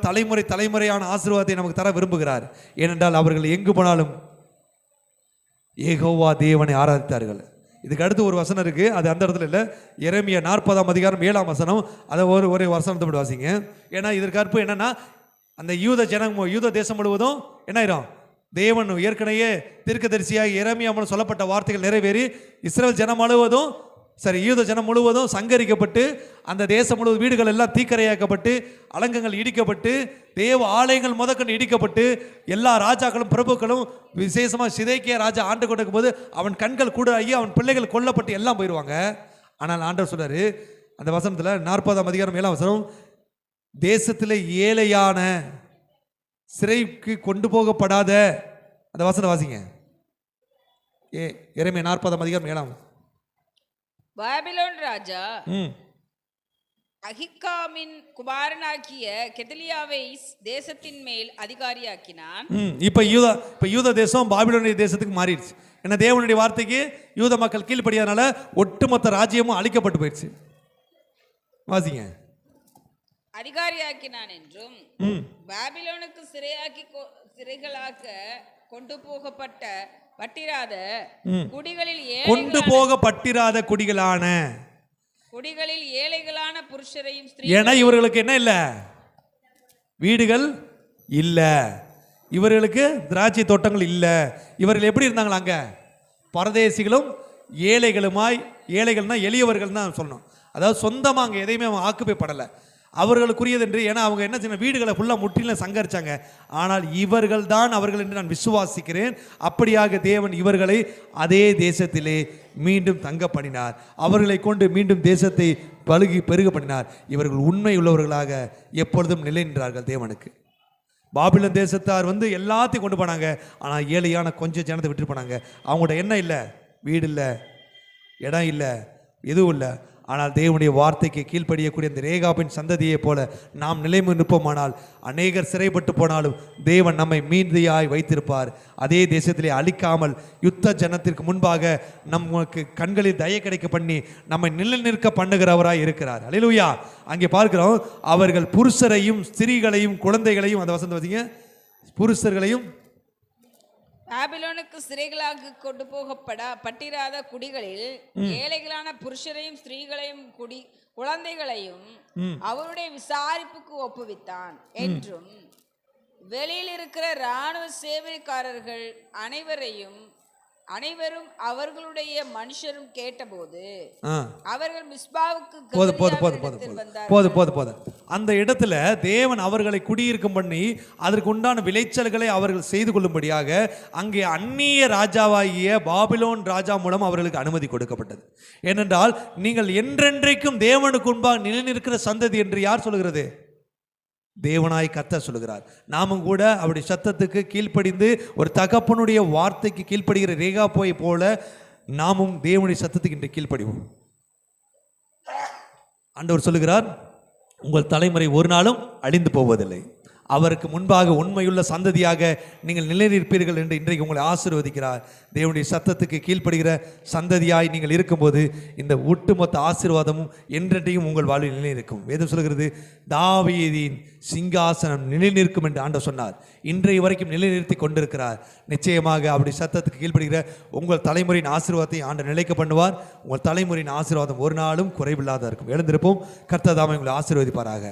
தலைமுறையான ஆசீர்வாதத்தை நமக்கு தர விரும்புகிறார். ஏனென்றால் அவர்கள் எங்கு போனாலும் யெகோவா தேவனை ஆராதித்தார்கள். இதுக்கு அடுத்து ஒரு வசனம் இருக்கு, அது அந்த இடத்துல இல்லை. எரேமியா 40ஆம் அதிகாரம் 7ஆம் வசனம். அதை ஒரு வசனத்தை மட்டும் வாசிங்க. ஏன்னா இதற்கு அர்த்தம் என்னன்னா, அந்த யூத தேசம் முழுவதும் என்ன ஆயிரும், தேவன் ஏற்கனவே தீர்க்கதரிசியாக எரேமியா மூலம் சொல்லப்பட்ட வார்த்தைகள் நிறைவேறி இஸ்ரவேல் ஜனம் முழுவதும் யூத ஜனம் முழுவதும் சங்கரிக்கப்பட்டு, அந்த தேசம் முழுவதும் வீடுகள் எல்லாம் தீக்கரையாக்கப்பட்டு, அலங்கங்கள் இடிக்கப்பட்டு, தேவ ஆலயங்கள் முதற்கொண்டு இடிக்கப்பட்டு, எல்லா ராஜாக்களும் பிரபுக்களும் விசேஷமாக சிதேக்கியா ராஜா ஆண்டு கொண்டிருக்கும் போது அவன் கண்கள் கூட ஆகி அவன் பிள்ளைகள் கொல்லப்பட்டு எல்லாம் போயிடுவாங்க. ஆனால் ஆண்டவர் சொல்றாரு அந்த வசனத்தில் 40ஆம் அதிகாரம் 7ஆம் வசனம், தேசத்தில் ஏழையான சிறைக்கு கொண்டு போகப்படாத, அந்த வசனம் வாசிங்க. எரேமியா 40ஆம் அதிகாரம் 7ஆம். பாபிலோன் ராஜா அகிக்காமின் குமாரனாகிய கெதலியாவை தேசத்தின் மேல் அதிகாரியாக்கினான். இப்ப யூத தேசம் பாபிலோனிய தேசத்துக்கு மாறிடுச்சு. ஏன்னா தேவனுடைய வார்த்தைக்கு யூத மக்கள் கீழ்ப்படியாதனால ஒட்டுமொத்த ராஜ்யமும் அழிக்கப்பட்டு போயிடுச்சு. வாசிங்க. அதிகாரியாக்கினான் என்றும் பாபிலோனுக்கு சிறைகளாக கொண்டு போகப்பட்ட பட்டிராத குடிகளில் கொண்டு போகப்பட்டிராத குடிகளான ஏழைகளான புருஷரையும் ஏன்னா இவர்களுக்கு என்ன இல்ல, வீடுகள் இல்ல, இவர்களுக்கு திராட்சை தோட்டங்கள் இல்ல. இவர்கள் எப்படி இருந்தாங்களா, அங்க பரதேசிகளும் ஏழைகள்னா எளியவர்கள் தான் சொல்லணும். அதாவது சொந்தமாக அங்கே எதையுமே அவங்க ஆக்குப்பை படலை, அவர்களுக்குரியது என்று. ஏன்னா அவங்க என்ன செய்ய, வீடுகளை ஃபுல்லாக முற்றிலும் சங்கரிச்சாங்க. ஆனால் இவர்கள் தான் அவர்கள் என்று நான் விசுவாசிக்கிறேன். அப்படியாக தேவன் இவர்களை அதே தேசத்திலே மீண்டும் தங்க பண்ணினார். அவர்களை கொண்டு மீண்டும் தேசத்தை பெருக பண்ணினார். இவர்கள் உண்மை உள்ளவர்களாக எப்பொழுதும் நிலை நின்றார்கள் தேவனுக்கு. பாபிலோன் தேசத்தார் எல்லாத்தையும் கொண்டு போனாங்க, ஆனால் ஏழையான கொஞ்சம் ஜனத்தை விட்டு போனாங்க. அவங்களோட என்ன இல்லை, வீடு இல்லை, இடம் இல்லை, எதுவும் இல்லை. ஆனால் தேவனுடைய வார்த்தைக்கு கீழ்ப்படியக்கூடிய இந்த ரேகாபின் சந்ததியை போல நாம் நிலைமை நிற்போமானால், அநேகர் சிறைப்பட்டு போனாலும் தேவன் நம்மை மீதியாய் வைத்திருப்பார். அதே தேசத்திலே அழிக்காமல் யுத்த ஜனத்திற்கு முன்பாக நமக்கு கண்களில் தயை கிடைக்க பண்ணி நம்மை நிலைநிற்க பண்ணுகிறவராய் இருக்கிறார். அல்லேலூயா. அங்கே பார்க்கிறோம், அவர்கள் புருஷரையும் ஸ்திரீகளையும் குழந்தைகளையும், அந்த வசனம் வந்தீங்க, புருஷர்களையும் பாபிலோனுக்கு சிறைகளாக கொண்டு பட்டிராத குடிகளில் ஏழைகளான புருஷரையும் ஸ்திரீகளையும் குழந்தைகளையும் அவருடைய விசாரிப்புக்கு ஒப்புவித்தான் என்றும், வெளியில் இருக்கிற இராணுவ சேவைக்காரர்கள் அனைவரும் அவர்களுடைய மனுஷரும் கேட்டபோது அவர்கள் மிஸ்பாவுக்கு போது அந்த இடத்துல தேவன் அவர்களை குடியிருக்கும் பண்ணி அதற்கு உண்டான விளைச்சல்களை அவர்கள் செய்து கொள்ளும்படியாக அங்கே அந்நிய ராஜாவாகிய பாபிலோன் ராஜா மூலம் அவர்களுக்கு அனுமதி கொடுக்கப்பட்டது. ஏனென்றால் நீங்கள் என்றென்றைக்கும் தேவனுக்கு முன்பாக நிலைநிற்கிற சந்ததி என்று யார் சொல்கிறது? தேவனாய் கர்த்தர் சொல்லுகிறார். நாமும் கூட அவருடைய சத்தத்துக்கு கீழ்ப்படிந்து ஒரு தகப்பனுடைய வார்த்தைக்கு கீழ்ப்படுகிற ரேகாப்பை போல நாமும் தேவனுடைய சத்தத்துக்கு இன்று கீழ்ப்படிவோம். ஆண்டவர் சொல்லுகிறார், உங்கள் தலைமுறை ஒரு நாளும் அழிந்து போவதில்லை. அவருக்கு முன்பாக உண்மையுள்ள சந்ததியாக நீங்கள் நிலைநிற்பீர்கள் என்று இன்றைக்கு உங்களை ஆசீர்வதிக்கிறார். தேவனுடைய சத்தத்துக்கு கீழ்ப்படுகிற சந்ததியாய் நீங்கள் இருக்கும்போது இந்த ஒட்டுமொத்த ஆசீர்வாதமும் என்றென்றையும் உங்கள் வாழ்வில் நிலைநிற்கும். வேதம் சொல்கிறது, தாவீதின் சிங்காசனம் நிலைநிற்கும் என்று ஆண்டவர் சொன்னார். இன்றைய வரைக்கும் நிலைநிறுத்தி கொண்டிருக்கிறார். நிச்சயமாக அப்படி சத்தத்துக்கு கீழ்ப்படுகிற உங்கள் தலைமுறையின் ஆசீர்வாதத்தை ஆண்டவர் நிலைக்க பண்ணுவார். உங்கள் தலைமுறையின் ஆசீர்வாதம் ஒரு நாளும் குறைவில்லாத இருக்கும். எழுந்திருப்போம். கர்த்தர் தாமே உங்களை ஆசீர்வதிப்பாராக.